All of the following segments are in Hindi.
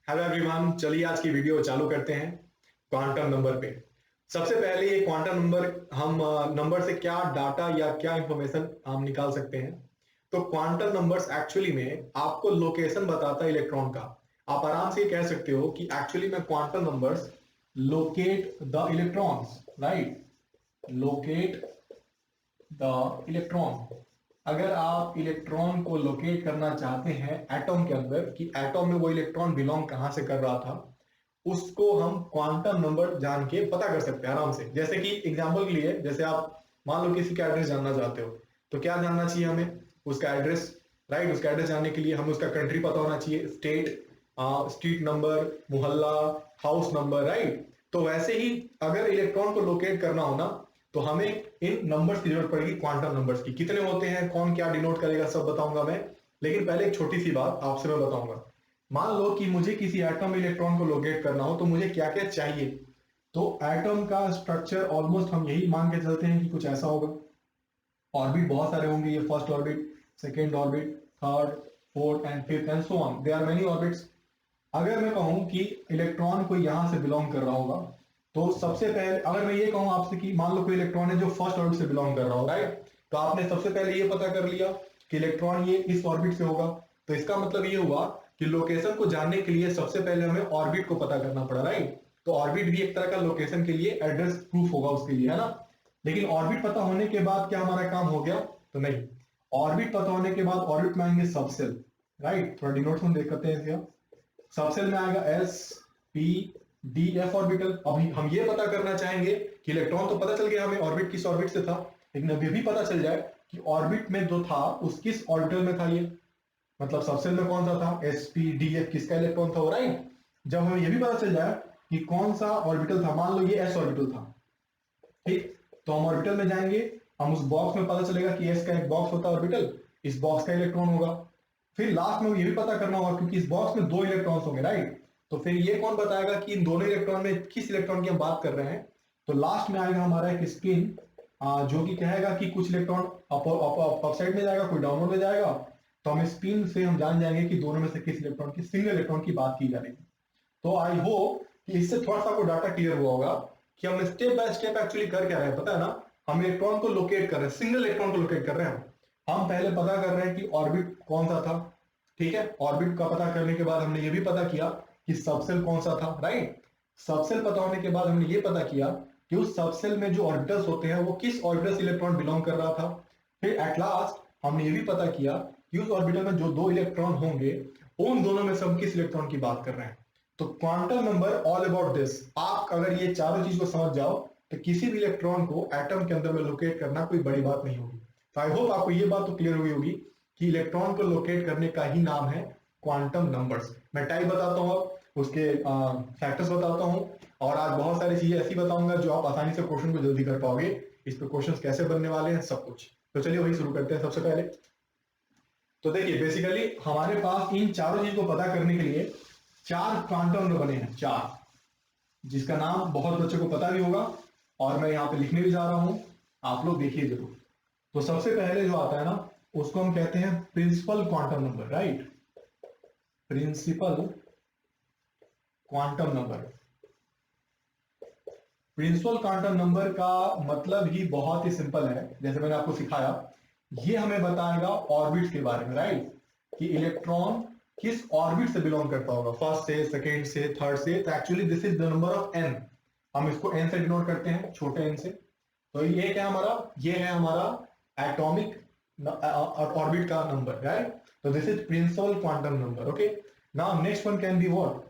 हेलो एवरीवन, चलिए आज की वीडियो चालू करते हैं क्वांटम नंबर पे। सबसे पहले ये क्वांटम नंबर हम नंबर से क्या डाटा या क्या इंफॉर्मेशन हम निकाल सकते हैं। तो क्वांटम नंबर्स एक्चुअली में आपको लोकेशन बताता है इलेक्ट्रॉन का। आप आराम से ये कह सकते हो कि एक्चुअली में quantum numbers locate the electrons, right. Locate the electron. अगर आप इलेक्ट्रॉन को लोकेट करना चाहते हैं एटॉम के अंदर कि एटॉम में वो इलेक्ट्रॉन बिलोंग कहां से कर रहा था, उसको हम क्वांटम नंबर जान के पता कर सकते हैं आराम से। जैसे कि एग्जांपल के लिए, जैसे आप मान लो किसी का एड्रेस जानना चाहते हो, तो क्या जानना चाहिए हमें? उसका एड्रेस, राइट। उसका एड्रेस जानने के लिए हमें उसका कंट्री पता होना चाहिए, स्टेट, स्ट्रीट नंबर, मोहल्ला, हाउस नंबर, राइट। तो वैसे ही अगर इलेक्ट्रॉन को लोकेट करना हो ना, तो हमें इन नंबर्स की जरूरत पड़ेगी, क्वांटम नंबर्स की। कितने होते हैं, कौन क्या डिनोट करेगा, सब बताऊंगा मैं। लेकिन पहले एक छोटी सी बात आपसे मैं बताऊंगा। मान लो कि मुझे किसी एटम में इलेक्ट्रॉन को लोकेट करना हो, तो मुझे क्या क्या चाहिए। तो एटम का स्ट्रक्चर ऑलमोस्ट हम यही मान के चलते हैं कि कुछ ऐसा होगा। ऑर्बिट बहुत सारे होंगे, ये first orbit, second orbit, third, fourth and fifth and so on, they are many orbits. अगर मैं कहूं कि इलेक्ट्रॉन कोई यहां से बिलोंग कर रहा होगा, तो सबसे पहले अगर मैं ये कहूं आपसे कि मान लो कोई इलेक्ट्रॉन है जो फर्स्ट ऑर्बिट से बिलोंग कर रहा हो, राइट। तो आपने सबसे पहले ये पता कर लिया कि इलेक्ट्रॉन ये इस ऑर्बिट से होगा। तो इसका मतलब ये हुआ कि लोकेशन को जानने के लिए सबसे पहले हमें ऑर्बिट को पता करना पड़ा, राइट। तो ऑर्बिट भी एक तरह का लोकेशन के लिए एड्रेस प्रूफ होगा उसके लिए, है ना। लेकिन ऑर्बिट पता होने के बाद क्या हमारा काम हो गया? तो नहीं। ऑर्बिट पता होने के बाद ऑर्बिट में आएंगे सबसेल, राइट। थोड़ा डिनोट हम देख करते हैं इसका। सबसेल में आएगा S, P, D, F orbital. अब हम ये पता करना चाहेंगे कि इलेक्ट्रॉन तो पता चल गया हमें ऑर्बिट किस ऑर्बिट से था, लेकिन अभी भी पता चल जाए कि ऑर्बिट में जो था उस किस ऑर्बिटल में था ये। मतलब सबसेल में कौन सा था, एस, पी, डी, एफ, किसका इलेक्ट्रॉन था, राइट। जब हमें ये भी पता चल जाए कि कौन सा ऑर्बिटल था, मान लो ये एस ऑर्बिटल था, ठीक। तो हम ऑर्बिटल में जाएंगे, हम उस बॉक्स में पता चलेगा कि एस का एक बॉक्स होता है ऑर्बिटल, इस बॉक्स का इलेक्ट्रॉन होगा। फिर लास्ट में ये भी पता करना होगा क्योंकि इस बॉक्स में दो इलेक्ट्रॉन्स होंगे, राइट। तो फिर ये कौन बताएगा कि इन दोनों इलेक्ट्रॉन में किस इलेक्ट्रॉन की हम बात कर रहे हैं। तो लास्ट में आएगा हमारा एक स्पिन, जो कि कहेगा कि कुछ इलेक्ट्रॉन अप साइड में जाएगा, कोई डाउनवर्ड में जाएगा। तो हम स्पिन से हम जान जाएंगे कि दोनों में से किस इलेक्ट्रॉन की, सिंगल इलेक्ट्रॉन की बात की जा रही है। तो आई होप कि इससे थोड़ा सा आपको डाटा क्लियर हुआ होगा कि हम स्टेप बाय स्टेप एक्चुअली कर क्या रहे हैं, पता है ना। हम इलेक्ट्रॉन को लोकेट कर रहे हैं, सिंगल इलेक्ट्रॉन को लोकेट कर रहे हैं। हम पहले पता कर रहे हैं कि ऑर्बिट कौन सा था, ठीक है। ऑर्बिट का पता करने के बाद हमने ये भी पता किया कि सबसेल कौन सा था, राइट। सबसेल पता होने के बाद हमने ये पता किया कि उस सबसेल में जो ऑर्बिटल्स होते हैं वो किस ऑर्बिटल से इलेक्ट्रॉन बिलोंग कर रहा था। फिर एट लास्ट हमने ये भी पता किया कि उस ऑर्बिटल में जो दो इलेक्ट्रॉन होंगे, उन दोनों में से हम किस इलेक्ट्रॉन की बात कर रहे हैं। तो quantum number all about this. आप अगर ये चारों चीज को समझ जाओ, तो किसी भी इलेक्ट्रॉन को एटम के अंदर में लोकेट करना कोई बड़ी बात नहीं होगी। तो आई होप आपको ये बात तो क्लियर हुई होगी कि इलेक्ट्रॉन को लोकेट करने का ही नाम है क्वांटम नंबर्स। मैं टाइप बताता हूँ, उसके फैक्टर्स बताता हूँ, और आज बहुत सारी चीजें ऐसी बताऊंगा जो आप आसानी से क्वेश्चन को जल्दी कर पाओगे। इस पे क्वेश्चन कैसे बनने वाले हैं, सब कुछ। तो चलिए वही शुरू करते हैं सबसे पहले। तो देखिए, बेसिकली हमारे पास इन चारों चीज को पता करने के लिए चार क्वांटम नंबर बने हैं, चार, जिसका नाम बहुत बच्चों को पता भी होगा और मैं यहां पे लिखने भी जा रहा हूं, आप लोग देखिए जरूर। तो सबसे पहले जो आता है ना, उसको हम कहते हैं principal quantum number, right. Principal quantum number. Principal quantum number का मतलब ही बहुत ही सिंपल है, जैसे मैंने आपको सिखाया। ये हमें बताएगा ऑर्बिट के बारे में, राइट, कि इलेक्ट्रॉन किस ऑर्बिट से बिलोंग करता होगा, फर्स्ट से, सेकेंड से, थर्ड से। तो actually this is the number of n. हम इसको एन से डिनोट करते हैं, छोटे एन से। तो ये क्या हमारा, ये है हमारा एटॉमिक ऑर्बिट का नंबर, राइट। तो this is principal quantum number, okay. Now next one can be what,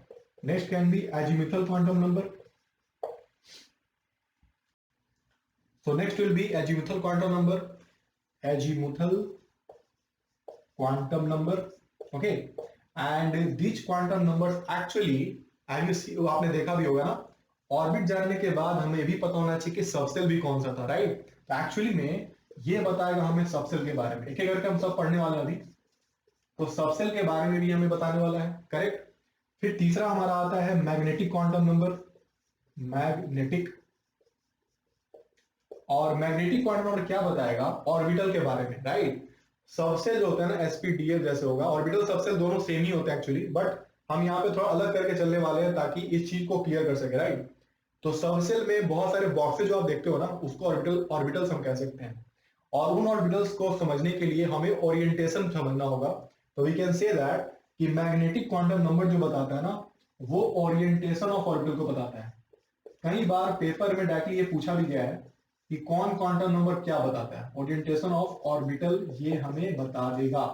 next can be azimuthal quantum number. So next will be azimuthal quantum number. Azimuthal quantum number. Okay. And these quantum numbers actually, as you see, आपने देखा भी होगा ना, ऑर्बिट जानने के बाद हमें भी पता होना चाहिए कि सबसेल भी कौन सा था, राइट। तो एक्चुअली में ये बताएगा हमें सबसेल के बारे में। एक एक करके हम सब पढ़ने वाले हैं अभी। तो सबसेल के बारे में भी हमें बताने वाला है, करेक्ट। फिर तीसरा हमारा आता है मैग्नेटिक क्वांटम नंबर, मैग्नेटिक। और मैग्नेटिक क्वांटम नंबर क्या बताएगा, ऑर्बिटल के बारे में, राइट। सबसेल जो होता है ना, एसपीडीएफ जैसे होगा, ऑर्बिटल सबसेल दोनों सेम ही होते हैं एक्चुअली, बट हम यहाँ पे थोड़ा अलग करके चलने वाले हैं ताकि इस चीज को क्लियर कर सके, राइट। तो सबसेल में बहुत सारे बॉक्सेस जो आप देखते हो ना, उसको ऑर्बिटल्स हम कह सकते हैं। और उन ऑर्बिटल्स को समझने के लिए हमें ओरिएंटेशन समझना होगा। तो वी कैन से दैट कि मैग्नेटिक क्वांटम नंबर जो बताता है ना, वो ओरिएंटेशन ऑफ ऑर्बिटल को बताता है। कई बार पेपर में डायरेक्टली ये पूछा भी गया है कि कौन क्वांटम नंबर क्या बताता है, ओरिएंटेशन ऑफ ऑर्बिटल ये हमें बता देगा,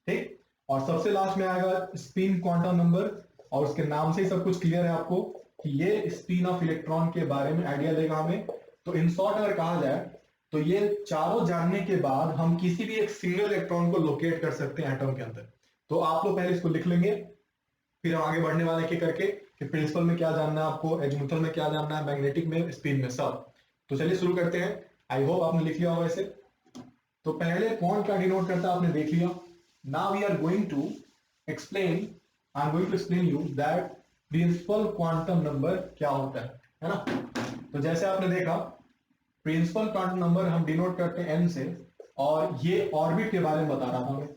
ठीक। और सबसे लास्ट में आएगा स्पिन क्वांटम नंबर, और उसके नाम से ही सब कुछ क्लियर है आपको कि ये स्पिन ऑफ इलेक्ट्रॉन के बारे में आइडिया देगा हमें। तो इन शॉर्ट अगर कहा जाए तो ये चारों जानने के बाद हम किसी भी एक सिंगल इलेक्ट्रॉन को लोकेट कर सकते हैं एटम के अंदर। तो आप लोग पहले इसको लिख लेंगे, फिर हम आगे बढ़ने वाले के करके कि प्रिंसिपल में क्या जानना है आपको, एजीमुथल में क्या जानना है, मैग्नेटिक में, स्पिन में, सब। तो चलिए शुरू करते हैं। आई होप आपने लिख लिया होगा इसे। तो पहले कौन क्या डिनोट करता है आपने देख लिया। Now we are going to explain, I am going to explain you that principal quantum number क्या होता है ना। तो जैसे आपने देखा प्रिंसिपल क्वांटम नंबर हम डिनोट करते हैं n से, और ये ऑर्बिट के बारे में बता रहा था हमें,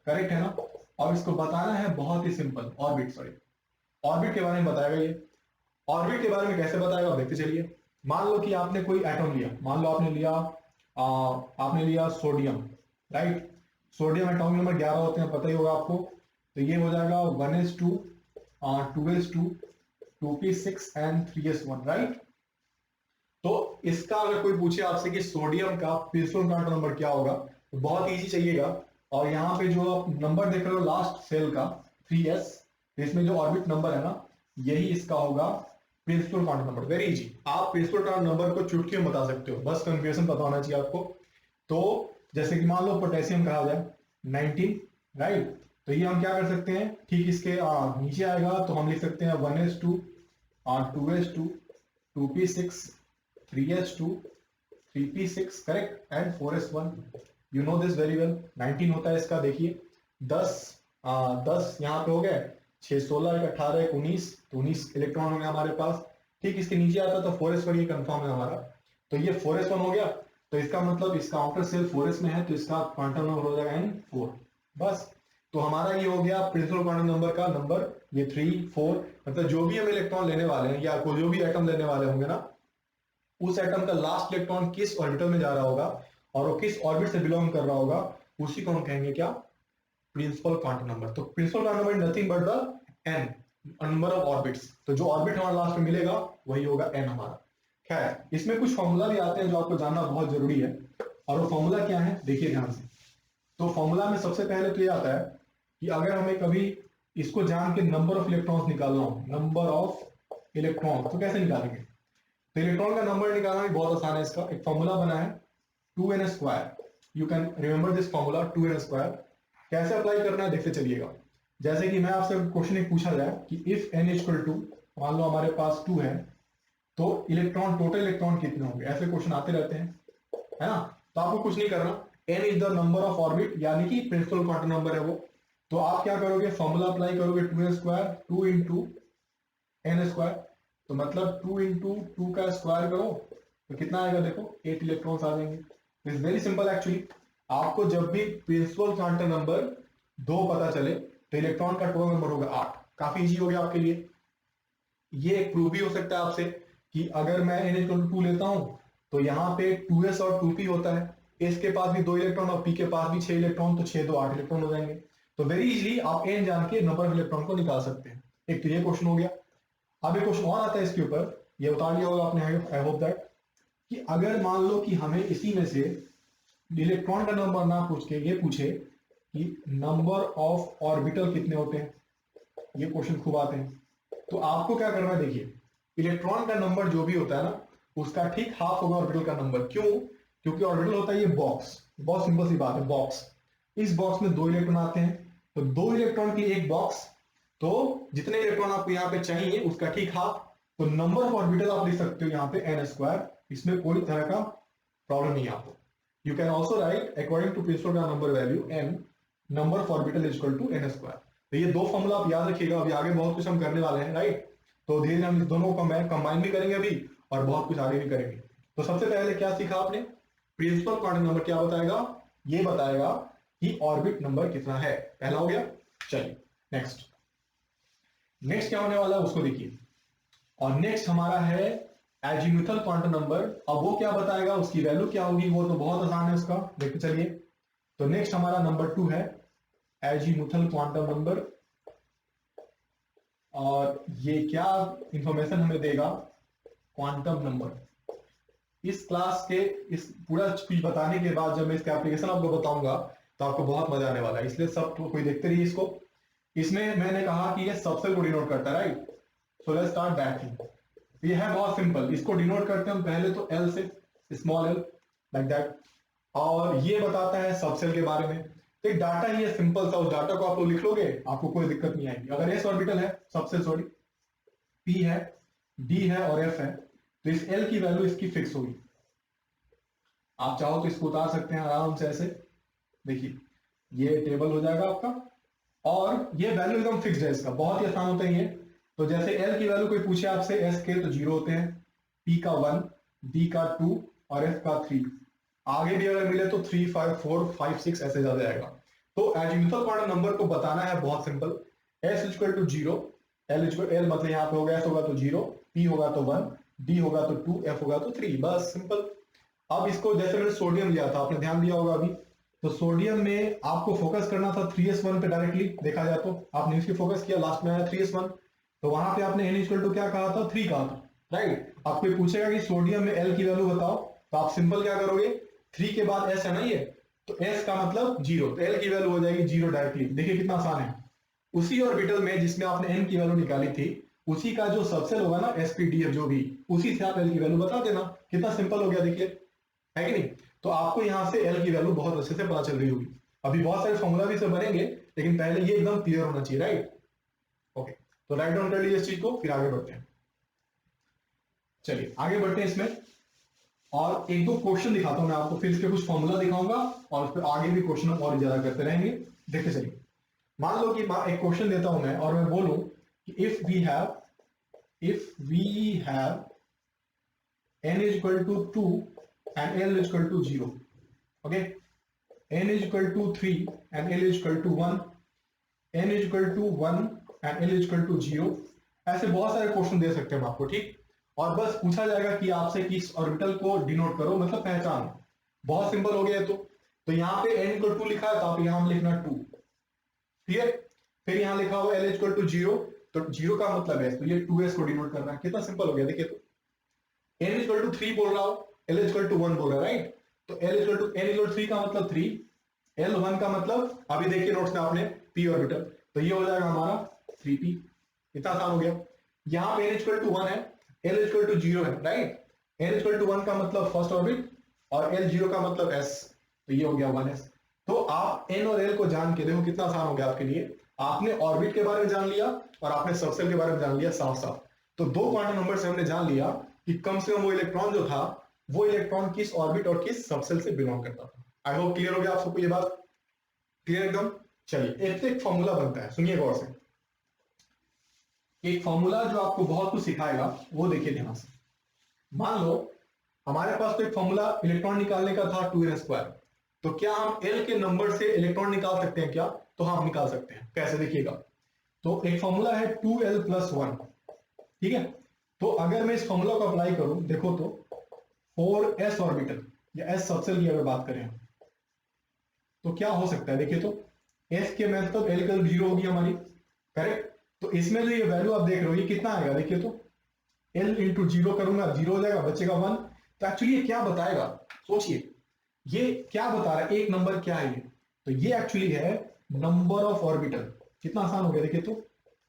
करेक्ट है ना। और इसको बताना है बहुत ही सिंपल, ऑर्बिट के बारे में बताएगा ये। ऑर्बिट के बारे में कैसे बताएगा देखते चलिए। मान लो कि आपने कोई एटम लिया, मान लो आपने लिया sodium, right. Sodium atomic number 11 होते हैं, पता ही होगा आपको। तो ये हो जाएगा 1s2 2s2 2p6 and 3s1, right. तो इसका अगर कोई पूछे आपसे कि सोडियम का प्रिंसिपल क्वांटम नंबर क्या होगा, तो बहुत इजी चाहिएगा। और यहाँ पे जो आप नंबर देख रहे हो लास्ट सेल का 3s, इसमें जो ऑर्बिट नंबर है ना, यही इसका होगा principal quantum number. Very easy, आप प्रिंसिपल क्वांटम नंबर को चुटकी में बता सकते हो, बस कन्फ्यूजन पता होना चाहिए आपको। तो जैसे कि मान लो पोटेशियम कहा जाए 19, राइट। तो ये हम क्या कर सकते हैं, ठीक इसके नीचे आएगा तो हम लिख सकते हैं 1s2 2s2 2p6 3s2 3p6, correct, and 4s1। You know this very well. 19 होता है इसका, देखिए 10 यहाँ पे हो गए, 6 16 18 19, तो 19 इलेक्ट्रॉन हो गया हमारे पास। ठीक इसके नीचे आता तो 4s1, ये कंफर्म है हमारा। तो ये 4s1 हो गया, तो इसका मतलब इसका आउटर सेल 4s में है, तो इसका क्वांटम नंबर हो जाएगा n4, बस। तो हमारा ये हो गया प्रिंसिपल क्वांटम नंबर का नंबर, ये 3 4, मतलब जो भी हम इलेक्ट्रॉन लेने वाले हैं या कोई जो भी एटम लेने वाले होंगे ना, उस एटम का लास्ट इलेक्ट्रॉन किस ऑर्बिटल में जा रहा होगा और वो किस ऑर्बिट से बिलोंग कर रहा होगा, उसी को हम कहेंगे क्या, प्रिंसिपल क्वांटम नंबर। तो principal quantum number nothing but the n, number of orbits. तो जो ऑर्बिट हमारा लास्ट में मिलेगा वही होगा एन हमारा। खैर इसमें कुछ फॉर्मूला भी आते हैं जो आपको जानना बहुत जरूरी है, और वो फॉर्मूला क्या है देखिए ध्यान से। तो फॉर्मूला में सबसे पहले तो ये आता है कि अगर हमें कभी इसको जान के नंबर ऑफ इलेक्ट्रॉन्स निकालना हो, नंबर ऑफ इलेक्ट्रॉन, तो कैसे निकालेंगे। तो इलेक्ट्रॉन का नंबर निकालना भी बहुत आसान है। इसका एक फॉर्मूला बना है 2n²। You can remember this formula 2n²। कैसे अप्लाई करना है देखते चलिएगा। जैसे कि मैं आपसे क्वेश्चन एक पूछा जाए कि इफ n इक्वल टू, मान लो हमारे पास 2 है, तो इलेक्ट्रॉन, टोटल इलेक्ट्रॉन कितने होंगे, ऐसे क्वेश्चन आते रहते हैं, है ना। तो आपको कुछ नहीं करना, n is the number of orbit, यानी कि प्रिंसिपल क्वांटम नंबर है वो। तो आप क्या करोगे, फॉर्मूला अप्लाई करोगे 2n², 2 इंटू n²। तो मतलब 2 इंटू 2 का स्क्वायर करो तो कितना आएगा, देखो 8 इलेक्ट्रॉन्स आ जाएंगे। It's very simple actually. आपको जब भी प्रिंसिपल क्वांटम नंबर 2 पता चले तो इलेक्ट्रॉन का टोटल नंबर होगा 8। काफी इजी हो गया आपके लिए। ये एक प्रूव भी हो सकता है आपसे कि अगर मैं n=2 लेता हूं तो यहाँ पे 2s और 2p होता है, s के पास भी 2 इलेक्ट्रॉन और p के पास भी 6 इलेक्ट्रॉन, तो 6 2 8 इलेक्ट्रॉन हो जाएंगे। तो वेरी इजीली आप n जान के नंबर ऑफ इलेक्ट्रॉन को निकाल सकते हैं। एक तो ये क्वेश्चन हो गया। अब एक क्वेश्चन और आता है इसके ऊपर, ये उतार लिया होगा आपने, आई होप दैट, कि अगर मान लो कि हमें इसी में से इलेक्ट्रॉन का नंबर ना पूछ के ये पूछे कि नंबर ऑफ ऑर्बिटल कितने होते हैं, ये क्वेश्चन खूब आते हैं। तो आपको क्या करना है, देखिए इलेक्ट्रॉन का नंबर जो भी होता है ना, उसका ठीक हाफ होगा ऑर्बिटल का नंबर। क्यों, क्योंकि ऑर्बिटल होता है ये बॉक्स, बहुत सिंपल सी बात है, बॉक्स। इस बॉक्स में 2 इलेक्ट्रॉन आते हैं, तो 2 इलेक्ट्रॉन के लिए एक बॉक्स, तो जितने इलेक्ट्रॉन आपको यहाँ पे चाहिए उसका ठीक हाफ। तो नंबर ऑफ ऑर्बिटल आप लिख सकते हो यहाँ पे n², इसमें कोई तरह का प्रॉब्लम नहीं है आपको। You can also write according to principal का number value n, number of orbital equal to n²। तो ये 2 फॉर्मूला आप याद रखिएगा, अभी आगे बहुत कुछ हम करने वाले हैं, राइट। तो धीरे धीरे हम इस दोनों को कंबाइन भी करेंगे अभी, और बहुत कुछ आगे भी करेंगे। तो सबसे पहले क्या सीखा आपने, प्रिंसिपल क्वांटम नंबर क्या बताएगा, ये बताएगा कि ऑर्बिट नंबर कितना है, पहला हो गया। चलिए नेक्स्ट, नेक्स्ट क्या होने वाला है उसको देखिए। और नेक्स्ट हमारा है एजीमुथल क्वांटम नंबर। अब वो क्या बताएगा, उसकी वैल्यू क्या होगी, वो तो बहुत आसान है उसका, देखते चलिए। तो नेक्स्ट हमारा नंबर 2 है एजीमुथल क्वांटम नंबर। और ये क्या इंफॉर्मेशन हमें देगा, क्वांटम नंबर। इस क्लास के इस पूरा कुछ बताने के बाद जब मैं इसका एप्लीकेशन आपको बताऊंगा तो आपको बहुत मजा आने वाला है, इसलिए सब कोई देखते रहिए इसको। इसमें मैंने कहा कि ये सबसेल को डिनोट करता है, right. So let's start that thing. ये है बहुत सिंपल, इसको डिनोट करते हैं हम पहले तो एल से, स्मॉल एल, लाइक दैट। और ये बताता है सबसेल के बारे में। तो एक डाटा ही है सिंपल सा, उस डाटा को आप लोग लिख लोगे, आपको कोई दिक्कत नहीं आएगी। अगर एस ऑर्बिटल है सबसेल, सॉरी पी है, डी है और एफ है, तो इस एल की वैल्यू इसकी फिक्स होगी। आप चाहो तो इसको उतार सकते हैं आराम से ऐसे, देखिए ये टेबल हो जाएगा आपका। और ये वैल्यू एकदम फिक्स्ड है इसका, बहुत ही आसान होता है ये। तो जैसे एल की वैल्यू कोई पूछे आपसे एस के, तो 0 होते हैं, पी का 1, डी का 2 और एफ का 3। आगे भी अगर मिले तो 3, 5, 4, 5, 6 ऐसे ज्यादा जाएगा। तो एजीमुथल क्वांटम नंबर को बताना है बहुत simple. S equal to 0, l मतलब यहाँ पे होगा, एस होगा तो 0, पी होगा तो 1, डी होगा तो 2, एफ होगा तो 3, बस सिंपल। अब इसको जैसे मैंने सोडियम लिया था, आपने ध्यान दिया होगा अभी, तो सोडियम में आपको फोकस करना था 3s1 पे डायरेक्टली, देखा जाए तो आपने इसकी फोकस किया, लास्ट में आया 3s1, तो वहां पे आपने n इक्वल टू क्या कहा था, 3 कहा था, राइट। आपको पूछेगा कि सोडियम में l की वैल्यू बताओ, तो आप सिंपल क्या करोगे, 3 के बाद s है ना ये, तो s का मतलब 0, तो l की वैल्यू हो जाएगी 0 डायरेक्टली। देखिए कितना आसान है। उसी ऑर्बिटल में जिसमें आपने n की वैल्यू निकाली थी, उसी का जो सबसेल होगा ना sp-df जो भी, उसी से आप l की वैल्यू बता देना। कितना सिंपल हो गया, देखिए, है कि नहीं। तो आपको यहां से एल की वैल्यू बहुत अच्छे से पता चल रही होगी। अभी बहुत सारे फॉर्मूला भी से बनेंगे, लेकिन पहले ये एकदम क्लियर होना चाहिए, राइट। ओके, तो राइट डाउन कर लीजिए इस चीज को, फिर आगे बढ़ते हैं। चलिए आगे बढ़ते हैं इसमें, और एक दो क्वेश्चन दिखाता हूं मैं आपको, फिर इसके कुछ फॉर्मूला दिखाऊंगा, और उस पर आगे भी क्वेश्चन और ज्यादा करते रहेंगे। देखते चलिए, मान लो कि एक क्वेश्चन देता हूं मैं, और मैं बोलूं कि if we have n is equal to 2 and l is equal to 0, okay, n is equal to 3 and l is equal to 1, n is equal to 1 and l is equal to 0, ऐसे बहुत सारे क्वेश्चन दे सकते हैं हम आपको, ठीक। और बस पूछा जाएगा कि आपसे किस ऑर्बिटल को डिनोट करो, मतलब पहचान। बहुत सिंपल हो गया। तो यहाँ पे n इक्वल 2 लिखा है, तो आप यहाँ लिखना 2, क्लियर। फिर यहाँ लिखा हुआ l इक्वल टू 0, तो 0 का मतलब है, तो ये 2s को डिनोट कर रहा है। कितना सिंपल हो गया, देखिए। तो n इक्वल टू 3 बोल रहा हूं, l इक्वल टू 1 बोल रहा है, राइट। तो l equal to n equal 3 का मतलब 3, l 1 का मतलब, अभी देखिए नोट्स में आपने p ऑर्बिटल, तो ये हो जाएगा हमारा 3p। इतना आसान हो गया। यहाँ पे n इक्वल टू 1 है, l इक्वल टू 0 है, राइट। n इक्वल टू 1 का मतलब फर्स्ट ऑर्बिट, और l 0 का मतलब s, तो ये हो गया 1s। तो आप n और l को जान के देखो कितना आसान हो गया आपके लिए। आपने ऑर्बिट के बारे में जान लिया, और आपने सबसेल के बारे में जान लिया साफ साफ। तो दो क्वांटम नंबर से हमने जान लिया कि कम से कम वो इलेक्ट्रॉन जो था, वो इलेक्ट्रॉन किस ऑर्बिट और किस सबसेल से बिलोंग करता था। आई होप क्लियर हो गया आप सबको ये बात, क्लियर एकदम। चलिए एक फॉर्मूला बनता है, सुनिए गौर से। एक फॉर्मूला जो आपको बहुत कुछ सिखाएगा, वो देखिए ध्यान से। मान लो हमारे पास तो एक फॉर्मूला इलेक्ट्रॉन निकालने का था 2n², तो क्या हम l के नंबर से इलेक्ट्रॉन निकाल सकते हैं क्या, तो हाँ निकाल सकते हैं। कैसे, देखिएगा। तो एक फॉर्मूला है 2l + 1, ठीक है। तो अगर मैं इस फॉर्मूला को अप्लाई करूं, देखो तो 4s ऑर्बिटल या s सबसेल की अगर बात करें, तो क्या हो सकता है, देखिए। तो s के मतलब l का 0 होगी हमारी, करेक्ट। तो इसमें जो ये वैल्यू आप देख रहे हो, ये कितना आएगा, देखिए। तो l इंटू 0 करूंगा, 0 हो जाएगा, बचेगा 1। तो एक्चुअली ये क्या बताएगा, सोचिए, ये क्या बता रहा है, एक नंबर क्या है ये, तो ये एक्चुअली है नंबर ऑफ ऑर्बिटल। कितना आसान हो गया, देखिए। तो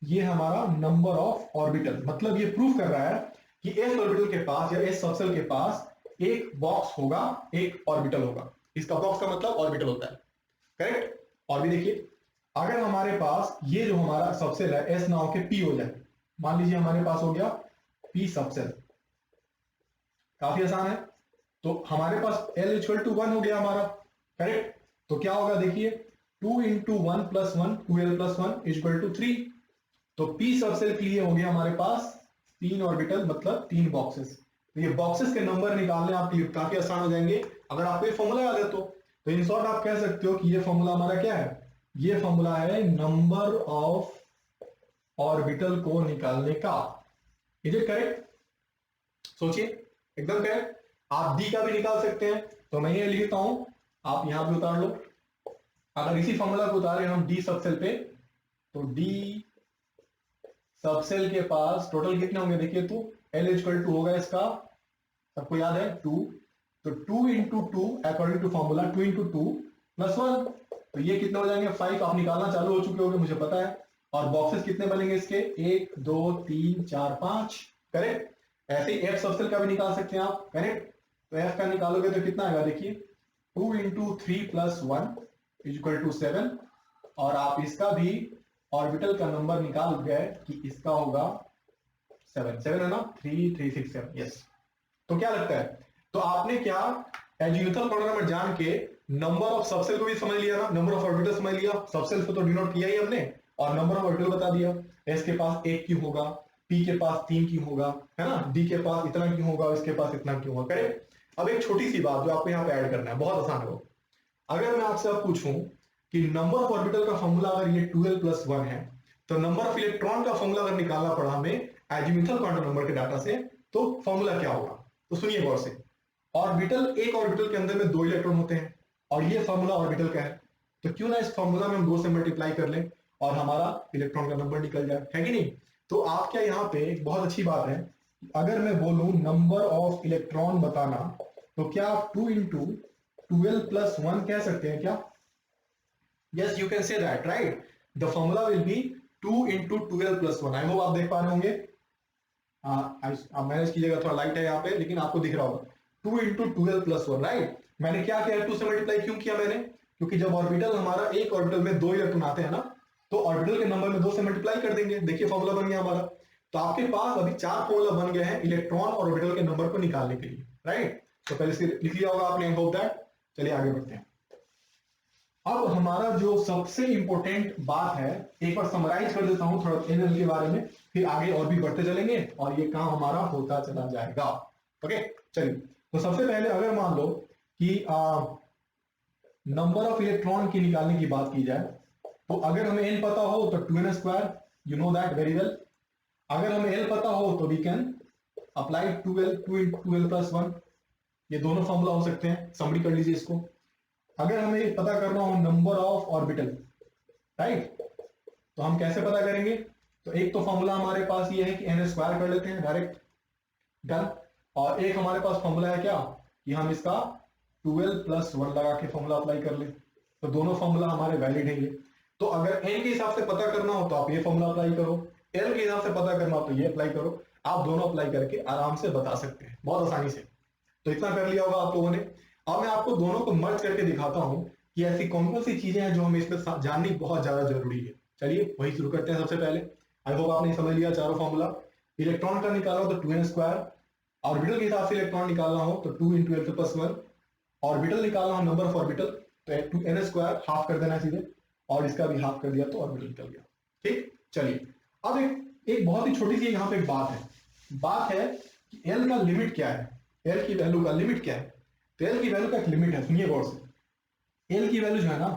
ये हमारा नंबर ऑफ ऑर्बिटल, मतलब ये प्रूफ कर रहा है कि s ऑर्बिटल के पास या s सबसेल के पास एक बॉक्स होगा, एक ऑर्बिटल होगा। इसका बॉक्स का मतलब ऑर्बिटल होता है, करेक्ट। और भी देखिए, अगर हमारे पास ये जो हमारा सबसेल है s ना होके p हो जाए, मान लीजिए हमारे पास हो गया p सबसेल, काफी आसान है। तो हमारे पास l इक्वल टू 1 हो गया हमारा, करेक्ट। तो क्या होगा, देखिए, 2 इंटू 1 + 1, 2l + 1 इक्वल टू 3। तो p सबसेल के लिए हो गया हमारे पास 3 ऑर्बिटल, मतलब 3 बॉक्सेस। तो ये बॉक्सेस के नंबर निकालने आपके लिए काफी आसान हो जाएंगे अगर आपको ये फॉर्मूला याद है तो इन शॉर्ट आप कह सकते हो कि ये फॉर्मूला हमारा क्या है, ये फॉर्मूला है नंबर ऑफ ऑर्बिटल को निकालने का। Is it correct? सोचिए, एकदम करेक्ट। आप डी का भी निकाल सकते हैं, तो मैं ये लिखता हूं, आप यहां भी उतार लो। अगर इसी फॉर्मूला को उतारे हम डी सबसेल पे, तो डी सबसेल के पास टोटल कितने होंगे देखिए, तो एल इक्वल टू होगा इसका, सबको याद है 2, तो 2 into 2 according to formula 2 into 2 plus 1, तो ये कितने हो जाएंगे 5। आप निकालना चालू हो चुके होंगे मुझे पता है। और बॉक्सेस कितने बनेंगे इसके, 1 2 3 4 5, करेक्ट। ऐसे ही एफ सबसेल का भी निकाल सकते हैं आप, करेक्ट। तो एफ का निकालोगे तो कितना आएगा देखिए, 2 इंटू 3 प्लस 1 इक्वल टू 7। और आप इसका भी ऑर्बिटल का नंबर निकाल गए कि इसका होगा 7 है ना, 3 3 6 7, यस। तो क्या लगता है, तो आपने क्या एजीमुथल क्वांटम नंबर जान के नंबर ऑफ सबसेल को भी समझ लिया ना, नंबर ऑफ ऑर्बिटल समझ लिया, सबसेल से तो डिनोट किया ही हमने, और नंबर ऑफ ऑर्बिटल बता दिया। एस के पास 1 क्यों होगा, पी के पास 3 क्यों होगा, है ना, डी के पास इतना क्यों होगा, इसके पास इतना क्यों होगा, करेक्ट। अब एक छोटी सी बात जो आपको यहाँ पे ऐड करना है, बहुत आसान है वो। अगर मैं आपसे अब पूछूं कि नंबर ऑफ ऑर्बिटल का फॉर्मूला अगर ये 12 प्लस 1 है, तो नंबर ऑफ इलेक्ट्रॉन का फॉर्मूला अगर निकालना पड़ा हमें एजीमुथल क्वांटम नंबर के डाटा से, तो फॉर्मूला क्या होगा। तो सुनिए गौर से, ऑर्बिटल, एक ऑर्बिटल के अंदर में 2 इलेक्ट्रॉन होते हैं, और ये फॉर्मूला ऑर्बिटल का है, तो क्यों ना इस फॉर्मूला में हम 2 से मल्टीप्लाई कर लें और हमारा इलेक्ट्रॉन का नंबर निकल जाए, है कि नहीं। तो आप क्या यहाँ पे एक बहुत अच्छी बात है, अगर मैं बोलूं नंबर ऑफ इलेक्ट्रॉन बताना, तो क्या आप 2 इंटू 12 प्लस 1 कह सकते हैं क्या? Yes, you can say that, right. The formula will be 2 into 12 plus 1। I hope आप देख पा रहे होंगे, आप मैनेज कीजिएगा, थोड़ा लाइट है यहाँ पे लेकिन आपको दिख रहा होगा, 2 इंटू 12 प्लस 1, राइट। मैंने क्या किया, 2 से मल्टीप्लाई क्यों किया मैंने, क्योंकि जब ऑर्बिटल हमारा, एक ऑर्बिटल में 2 इलेक्ट्रॉन आते हैं ना, तो ऑर्बिटल के नंबर में 2 से मल्टीप्लाई कर देंगे, देखिए फॉर्मूला बन गया हमारा। तो आपके पास अभी 4 फॉर्मूला बन गए हैं इलेक्ट्रॉन और ऑर्बिटल के नंबर को निकालने के लिए, राइट। तो पहले से लिख लिया होगा आपने, आई होप दैट। चलिए आगे बढ़ते हैं। अब हमारा जो सबसे इंपॉर्टेंट बात है, एक बार समराइज कर देता हूं थोड़ा एनएल के बारे में, फिर आगे और भी बढ़ते चलेंगे और ये काम हमारा होता चला जाएगा। ओके, चलिए। तो सबसे पहले अगर मान लो कि नंबर ऑफ इलेक्ट्रॉन की निकालने की बात की जाए, तो अगर हमें एन पता हो तो 2n square, you know that very well. अगर हमें एल पता हो तो we can apply 2l, 2 into 12 plus 1, ये दोनों फॉर्मूला हो सकते हैं, समरी कर लीजिए इसको। अगर हमें पता करना हो नंबर ऑफ ऑर्बिटल, राइट, तो हम कैसे पता करेंगे, तो एक तो फॉर्मूला हमारे पास ये है कि n स्क्वायर कर लेते हैं डायरेक्ट, डन। और एक हमारे पास फॉर्मूला है क्या, कि हम इसका 12 प्लस 1 लगा के फॉर्मूला अप्लाई कर ले, तो दोनों फॉर्मूला हमारे वैलिड है ये। तो अगर n के हिसाब से पता करना हो तो आप ये फॉर्मूला अप्लाई करो, l के हिसाब से पता करना हो तो ये अप्लाई करो, आप दोनों अप्लाई करके आराम से बता सकते हैं बहुत आसानी से। तो इतना कर लिया होगा आप लोगों ने। अब मैं आपको दोनों को मर्ज करके दिखाता हूं कि ऐसी कौन कौन सी चीजें हैं जो हमें इसमें जाननी बहुत ज्यादा जरूरी है। चलिए वही शुरू करते हैं सबसे पहले। आई होप आपने समझ लिया चारों फॉर्मूला। इलेक्ट्रॉन का निकालना हो तो 2n स्क्वायर, ऑर्बिटल के हिसाब से इलेक्ट्रॉन निकालना हो तो 2 इंटू एल प्लस 1, ऑर्बिटल निकालना हो नंबर ऑफ ऑर्बिटल तो 2n स्क्वायर हाफ कर देना सीधे, और इसका भी हाफ कर दिया तो ऑर्बिटल निकल गया। ठीक, चलिए। अब एक बहुत ही छोटी सी यहाँ पे एक बात है कि एल का लिमिट क्या है, एल की वैल्यू का लिमिट क्या है। तो एल की वैल्यू का एक लिमिट है, सुनिए गौर से। एल की वैल्यू जो है ना,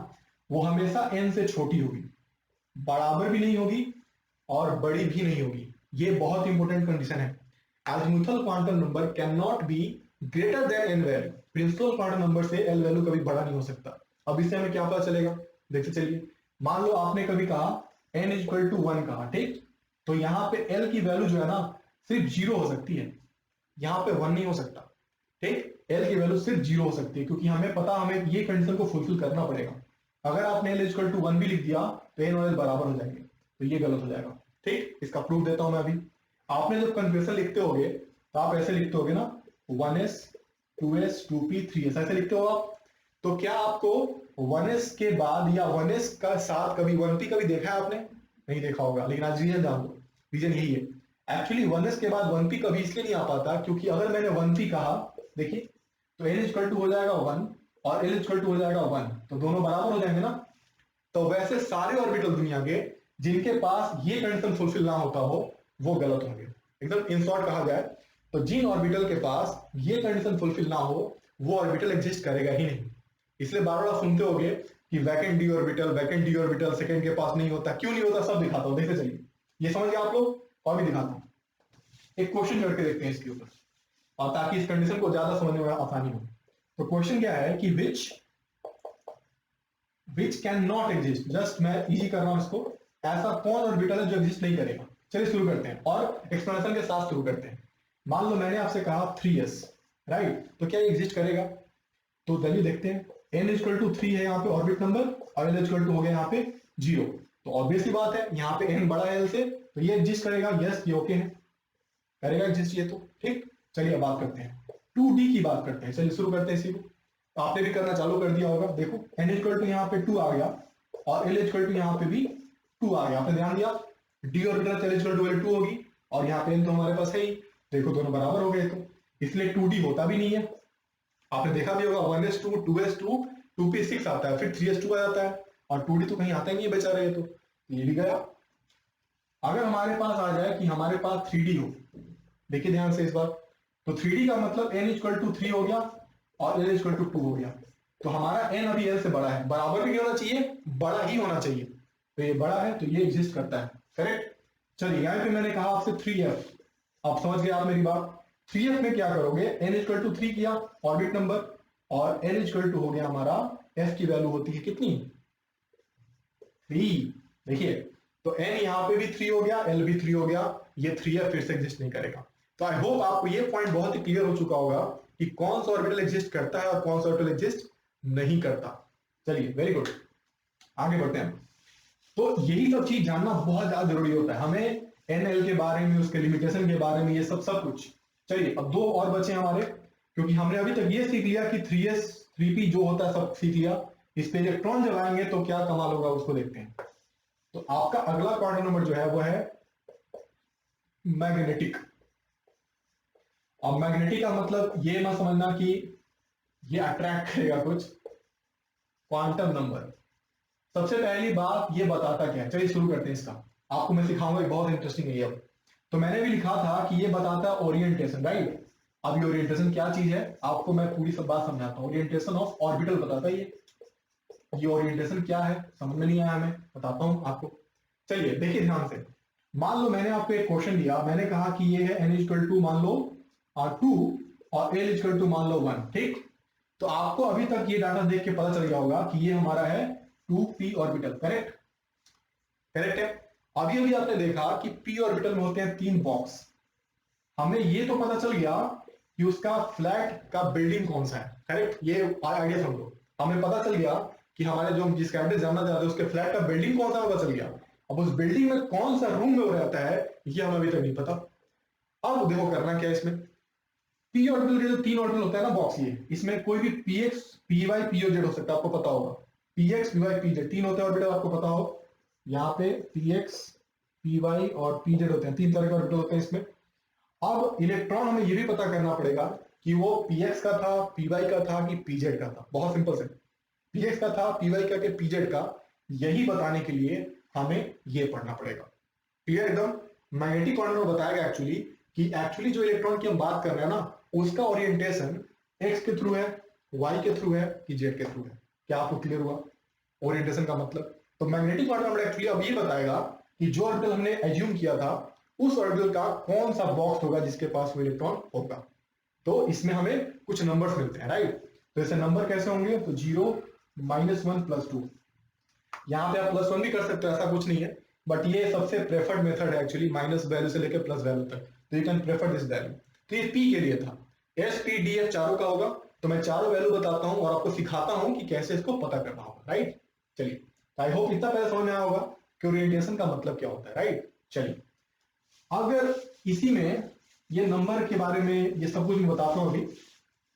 वो हमेशा एन से छोटी होगी, बराबर भी नहीं होगी और बड़ी भी नहीं होगी। ये बहुत इंपॉर्टेंट कंडीशन है। Azimuthal quantum number can not be greater than n value. Principal quantum number से एल वैल्यू कभी बड़ा नहीं हो सकता। अब इससे हमें क्या पता चलेगा, देखते चलिए। मान लो आपने कभी कहा n इक्वल टू 1 कहा, ठीक, तो यहाँ पे एल की वैल्यू जो है ना सिर्फ 0 हो सकती है, यहाँ पे 1 नहीं हो सकता। ठीक, एल की वैल्यू सिर्फ 0 हो सकती है, क्योंकि हमें पता, हमें ये कंडीशन को फुलफिल करना पड़ेगा। अगर आपने एल इक्वल टू 1 भी लिख दिया तो एन और एल बराबर हो जाएंगे, तो ये गलत हो जाएगा। ठीक, इसका प्रूफ देता हूं मैं अभी। आपने जब कन्वर्शन लिखते होगे तो आप ऐसे लिखते होगे ना, 1s 2s 2p 3s, ऐसे लिखते हो आप। तो क्या आपको 1s के बाद या 1s का साथ कभी 1p कभी देखा है आपने? नहीं देखा होगा, लेकिन आज रीजन जान लो। रीजन यही है एक्चुअली, 1s के बाद 1p कभी इसलिए नहीं आ पाता क्योंकि अगर मैंने 1p कहा, देखिए, तो n इक्वल टू हो जाएगा 1 और l इक्वल टू हो जाएगा 1, तो दोनों बराबर हो जाएंगे ना। तो वैसे सारे ऑर्बिटल दुनिया के जिनके पास ये कंडीशन फुलफिल ना होता हो वो गलत होंगे। एकदम इन शॉर्ट कहा जाए तो जिन ऑर्बिटल के पास ये कंडीशन फुलफिल ना हो वो ऑर्बिटल एग्जिस्ट करेगा ही नहीं। इसलिए बार बार सुनते होगे कि वैकेंट डी ऑर्बिटल सेकंड के पास नहीं होता। क्यों नहीं होता, सब दिखाता हूं, देखते चलिए। ये समझ गए आप लोग? और भी दिखाता हूं, एक क्वेश्चन करके देखते हैं इसके ऊपर, और ताकि इस कंडीशन को ज्यादा समझने में आसानी हो। तो क्वेश्चन क्या है कि which can not exist, just मैं इजी कर रहा हूं इसको, ऐसा कौन ऑर्बिटल है जो एग्जिस्ट नहीं करेगा। चलिए शुरू करते हैं और एक्सप्लेनेशन के साथ शुरू करते हैं। मान लो मैंने आपसे कहा 3s, राइट, तो क्या एग्जिस्ट करेगा? तो वैल्यू देखते हैं, n इक्वल टू 3 है यहाँ पे ऑर्बिट नंबर, और l इक्वल टू हो गया यहाँ पे 0। तो ऑब्वियसली बात है यहाँ पे n बड़ा है l से, तो ये एग्जिस्ट करेगा। यस, ये ओके है, करेगा एग्जिस्ट ये तो, ठीक। चलिए अब बात करते हैं 2d की बात करते हैं। चलिए शुरू करते हैं इसी को, आपने भी करना चालू कर दिया होगा। देखो n इक्वल टू यहाँ पे 2 आ गया, और l इक्वल टू यहाँ पे भी 2 आ गया। आपने ध्यान दिया, d orbital l equal to l 2 होगी, और यहाँ पे n तो हमारे पास है ही, देखो दोनों बराबर हो गए, तो इसलिए 2d होता भी नहीं है। आपने देखा भी होगा 1s2 2s2 2p6 आता है, फिर 3s2 आ जाता है, और 2d तो कहीं आता ही नहीं है बेचारा, ये तो ये भी गया। अगर हमारे पास आ जाए कि हमारे पास 3d हो, देखिए ध्यान से इस बार, तो 3d का मतलब n इक्वल टू 3 हो गया और l इक्वल टू 2 हो गया। तो हमारा n अभी l से बड़ा है, बराबर भी नहीं होना चाहिए, बड़ा ही होना चाहिए। तो ये बड़ा है, तो ये एग्जिस्ट करता है, करेक्ट। चलिए यहाँ पे मैंने कहा आपसे 3f, आप समझ गए आप मेरी बात। 3f में क्या करोगे, n इक्वल टू 3 किया ऑर्बिट नंबर, और l इक्वल टू हो गया हमारा, f की वैल्यू होती है कितनी, 3। देखिए तो n यहाँ पे भी 3 हो गया, l भी 3 हो गया, ये 3f फिर से एग्जिस्ट नहीं करेगा। तो आई होप आपको ये पॉइंट बहुत ही क्लियर हो चुका होगा कि कौन सा ऑर्बिटल एग्जिस्ट करता है और कौन सा ऑर्बिटल एग्जिस्ट नहीं करता। चलिए वेरी गुड, आगे बढ़ते हैं। तो यही सब चीज जानना बहुत ज्यादा जरूरी होता है हमें, एनएल के बारे में, उसके लिमिटेशन के बारे में, ये सब कुछ। चलिए अब 2 और बचे हमारे, क्योंकि हमने अभी तक ये सीख लिया कि 3s 3p जो होता है सब सीख लिया। इस पे इलेक्ट्रॉन जब आएंगे तो क्या कमाल होगा उसको देखते हैं। तो आपका अगला क्वांटम नंबर जो है वो है मैग्नेटिक। अब मैग्नेटिक का मतलब ये मत समझना कि ये अट्रैक्ट करेगा कुछ, क्वांटम नंबर सबसे पहली बात ये बताता क्या है। चलिए शुरू करते हैं इसका, आपको मैं सिखाऊंगा, बहुत इंटरेस्टिंग है ये। अब तो मैंने भी लिखा था कि ये बताता है ओरिएंटेशन, राइट। अब ये ओरिएंटेशन क्या चीज है, आपको मैं पूरी सब बात समझाता हूँ। ओरिएंटेशन ऑफ ऑर्बिटल बताता है ये ओरिएंटेशन क्या है, समझ में नहीं आया हमें, बताता हूँ आपको। चलिए देखिए ध्यान से, मान लो मैंने आपको एक क्वेश्चन दिया, मैंने कहा कि ये है n इक्वल टू मान लो 2 और l इक्वल टू मान लो 1, ठीक। तो आपको अभी तक ये डाटा देख के पता चल गया होगा कि ये हमारा है 2p ऑर्बिटल, करेक्ट, करेक्ट है। अभी अभी आपने देखा कि p ऑर्बिटल में होते हैं 3 बॉक्स। हमें ये तो पता चल गया कि उसका फ्लैट का बिल्डिंग कौन सा है, करेक्ट, ये आइडिया समझो। हमें पता चल गया कि हमारे जो जिसका एड्रेस जानना चाहते हैं उसके फ्लैट का बिल्डिंग कौन सा पता चल गया। अब उस बिल्डिंग में कौन सा रूम में वो रहता है ये हमें अभी तक नहीं पता। अब देखो करना क्या है इसमें, p ऑर्बिटल के जो 3 ऑर्बिटल होता है ना बॉक्स, ये इसमें कोई भी px py pz हो सकता है, आपको पता होगा। px py pz 3 होते हैं ऑर्बिटल, आपको पता हो। यहाँ पे px py और pz होते हैं, 3 तरह के ऑर्बिटल होते हैं इसमें। अब इलेक्ट्रॉन हमें ये भी पता करना पड़ेगा कि वो px का था, py का था कि pz का था। बहुत सिंपल से, px का था, py का कि pz का, यही बताने के लिए हमें ये पढ़ना पड़ेगा। क्लियर एकदम। मैग्नेटिक क्वांटम में बताया गया एक्चुअली जो इलेक्ट्रॉन की हम बात कर रहे हैं ना, उसका ओरिएंटेशन x के थ्रू है, y के थ्रू है कि z के थ्रू है। क्या आपको क्लियर हुआ ओरिएंटेशन का मतलब? तो मैग्नेटिक क्वांटम एक्चुअली अब ये बताएगा कि जो ऑर्बिटल हमने एज्यूम किया था उस ऑर्बिटल का कौन सा बॉक्स होगा जिसके पास वो इलेक्ट्रॉन होगा। तो इसमें हमें कुछ नंबर्स मिलते हैं, राइट। तो ऐसे नंबर कैसे होंगे, तो 0 -1 +2। यहाँ पे आप +1 भी कर सकते हो, ऐसा कुछ नहीं है, बट ये सबसे प्रेफर्ड मेथड है एक्चुअली, माइनस वैल्यू से लेकर प्लस वैल्यू तक। तो you can prefer this value. तो ये p के लिए था, s p d f चारों का होगा। तो मैं चारों वैल्यू बताता हूँ और आपको सिखाता हूँ कि कैसे इसको पता करना होगा, राइट। चलिए आई होप इतना पहले समझ में आया होगा कि ओरिएंटेशन का मतलब क्या होता है, राइट। चलिए अगर इसी में ये नंबर के बारे में ये सब कुछ मैं बताता हूँ अभी।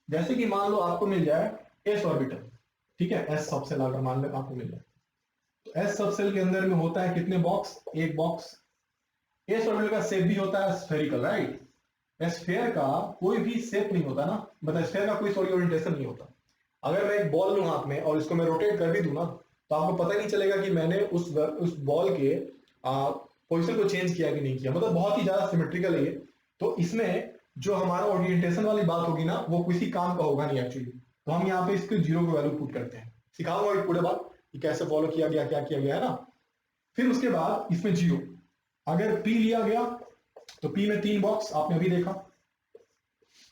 जैसे कि मान लो आपको मिल जाए s ऑर्बिटल, ठीक है, s सबसेल अगर मान लो आपको मिल जाए, तो s सबसेल के अंदर में होता है कितने बॉक्स, एक बॉक्स। s ऑर्बिटल का शेप भी होता है स्फेरिकल, राइट। स्फेयर का कोई भी शेप नहीं होता ना, मतलब स्फेयर का कोई सॉरी ओरिएंटेशन नहीं होता। अगर मैं एक बॉल लूं हाथ में और इसको मैं रोटेट कर भी दूं ना, तो आपको पता ही नहीं चलेगा कि मैंने उस बॉल के पोजीशन को चेंज किया कि नहीं किया, मतलब बहुत ही ज्यादा सिमेट्रिकल है ये। तो इसमें जो हमारा ओरिएंटेशन वाली बात होगी ना, वो किसी काम का होगा नहीं एक्चुअली। तो हम यहाँ पे इसके 0 की वैल्यू पुट करते हैं, सिखाऊंगा पूरे बात कि कैसे फॉलो किया गया, क्या किया गया है ना। फिर उसके बाद इसमें 0, अगर P लिया गया तो P में 3 बॉक्स आपने अभी देखा,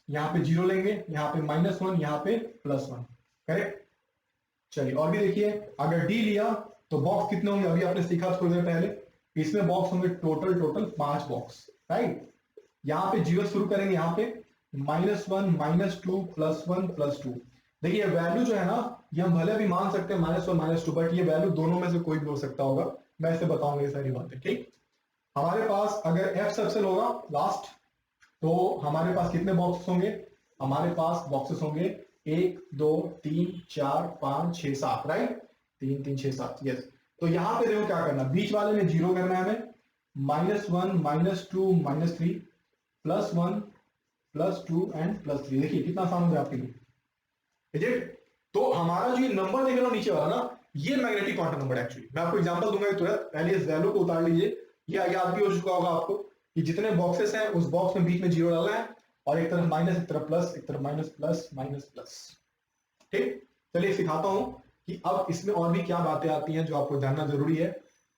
यहाँ पे 0 लेंगे, यहाँ पे -1, यहाँ पे +1, करेक्ट। चलिए और भी देखिए, अगर D लिया तो बॉक्स कितने होंगे, अभी आपने सीखा थोड़ी देर पहले, इसमें बॉक्स होंगे टोटल 5 बॉक्स, राइट। यहाँ पे 0 शुरू करेंगे, यहाँ पे -1 -2 +1 +2। देखिए वैल्यू जो है ना, ये हम भले भी मान सकते हैं -1 -2, बट ये वैल्यू दोनों में से कोई भी हो सकता होगा, मैं इसे बताऊंगा ये सारी बातें, ठीक। हमारे पास अगर F सर्कल होगा लास्ट, तो हमारे पास कितने बॉक्सेस होंगे, हमारे पास बॉक्सेस होंगे 1 2 3 4 5 6 7, राइट। 3 3 6 7, यस। तो यहाँ पे देखो क्या करना, बीच वाले में 0 करना है हमें, -1 -2 -3 +1 +2 एंड +3। देखिए कितना आसान हो गया आपके लिए, इज इट। तो हमारा जो ये नंबर देख रहे हो नीचे वाला ना, ये मैग्नेटिक क्वांटम नंबर एक्चुअली। मैं आपको एग्जांपल दूंगा, तो पहले इस वैल्यू को उतार लीजिए, ये याद भी हो चुका होगा आपको कि जितने बॉक्सेस हैं उस बॉक्स में बीच में 0 डालना है, और एक तरफ माइनस, एक तरफ प्लस, एक तरफ माइनस प्लस माइनस प्लस, ठीक। चलिए सिखाता हूं कि अब इसमें और भी क्या बातें आती हैं जो आपको जानना जरूरी है।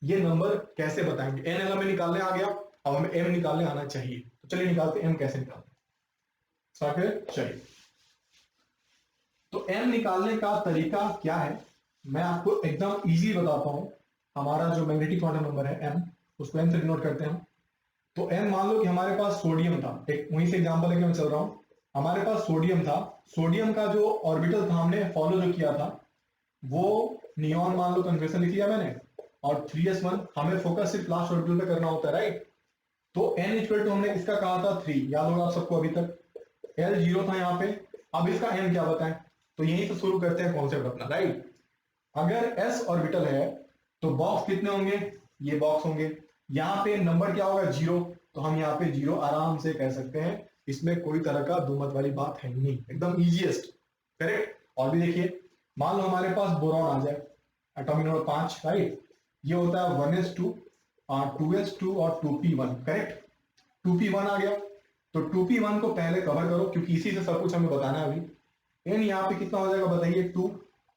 ये नंबर कैसे बताएंगे, एन एल हमें निकालने आ गया, अब हमें एम निकालने आना चाहिए। तो चलिए निकालते एम कैसे निकालते हैं। चलिए, तो एम निकालने का तरीका क्या है, मैं आपको एकदम इजी बताता हूं। हमारा जो मैग्नेटिक क्वांटम नंबर है एम, उसको एम से डिनोट करते हैं हम। तो एम मान लो कि हमारे पास सोडियम था, एक वहीं से एग्जांपल लेके मैं चल रहा हूं। हमारे पास सोडियम था, सोडियम का जो ऑर्बिटल था हमने फॉलो जो किया था, वो नियॉन मान लो कन्फर्मेशन लिख लिया मैंने, और 3s1, हमें फोकस सिर्फ लास्ट ऑर्बिटल पे करना होता है, राइट। तो n इक्वल टू हमने इसका कहा था 3, याद होगा आप सबको अभी तक। l 0 था यहाँ पे, अब इसका m क्या बताएं, तो यहीं से शुरू करते हैं कॉन्सेप्ट अपना, राइट। अगर s ऑर्बिटल है तो बॉक्स कितने होंगे, ये बॉक्स होंगे। यहाँ पे नंबर क्या होगा 0, तो हम यहाँ पे 0 आराम से कह सकते हैं, इसमें कोई तरह का दो मत वाली बात है नहीं, एकदम इजीएस्ट, करेक्ट। और भी देखिए, मान लो हमारे पास बोरॉन आ जाए, एटॉमिक नंबर 5, राइट। ये होता है 1s2 2s2 और 2p1, करेक्ट। 2p1 आ गया, तो 2p1 को पहले कवर करो, क्योंकि इसी से सब कुछ हमें बताना है अभी। एन यहाँ पे कितना हो जाएगा बताइए, 2,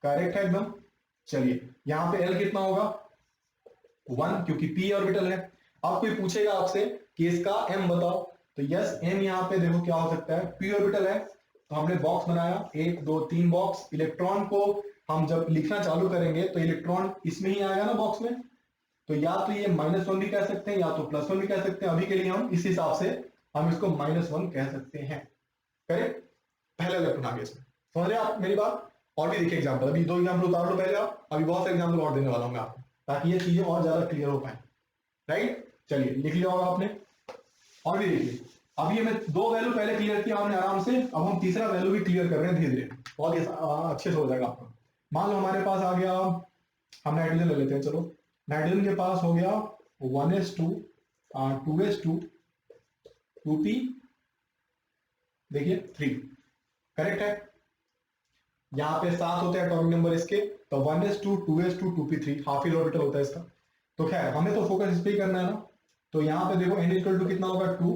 करेक्ट है एकदम। चलिए यहाँ पे एल कितना होगा, 1, क्योंकि p ऑर्बिटल है। अब कोई पूछेगा आपसे कि इसका m बताओ, तो यस m यहाँ पे देखो क्या हो सकता है, p ऑर्बिटल है, तो हमने बॉक्स बनाया 1 2 3 बॉक्स। इलेक्ट्रॉन को हम जब लिखना चालू करेंगे तो इलेक्ट्रॉन इसमें ही आएगा ना बॉक्स में, तो या तो ये -1 भी कह सकते हैं, या तो +1 भी कह सकते हैं। अभी के लिए हम इस हिसाब से हम इसको -1 कह सकते हैं, करेक्ट। पहला इलेक्ट्रॉन आ गया इसमें, समझ रहे आप मेरी बात। और भी देखिए एग्जाम्पल, अभी 2 एग्जाम्पल उतार लो पहले आप, अभी बहुत सारे एग्जाम्पल और देने वाला हूं मैं आपको, ताकि ये चीजें और ज्यादा क्लियर हो पाए, राइट। चलिए लिख लिया होगा आपने। और भी देखिए, अब ये मैं 2 वैल्यू पहले क्लियर किया हमने आराम से, अब हम तीसरा वैल्यू भी क्लियर कर रहे हैं धीरे धीरे, बहुत ही अच्छे से हो जाएगा आपका। मान लो हमारे पास आ गया, हम नाइट्रोजन ले लेते हैं, चलो। नाइट्रोजन के पास हो गया 1s2 2s2 2p, देखिए 3, करेक्ट है। यहाँ पे 7 होते हैं एटॉमिक नंबर इसके, तो 1s2 2s2 2p3, हाफ ही ऑर्बिटल होता है इसका। तो खैर हमें तो फोकस इस पे ही करना है ना, तो यहाँ पे देखो n इक्वल टू कितना होगा 2,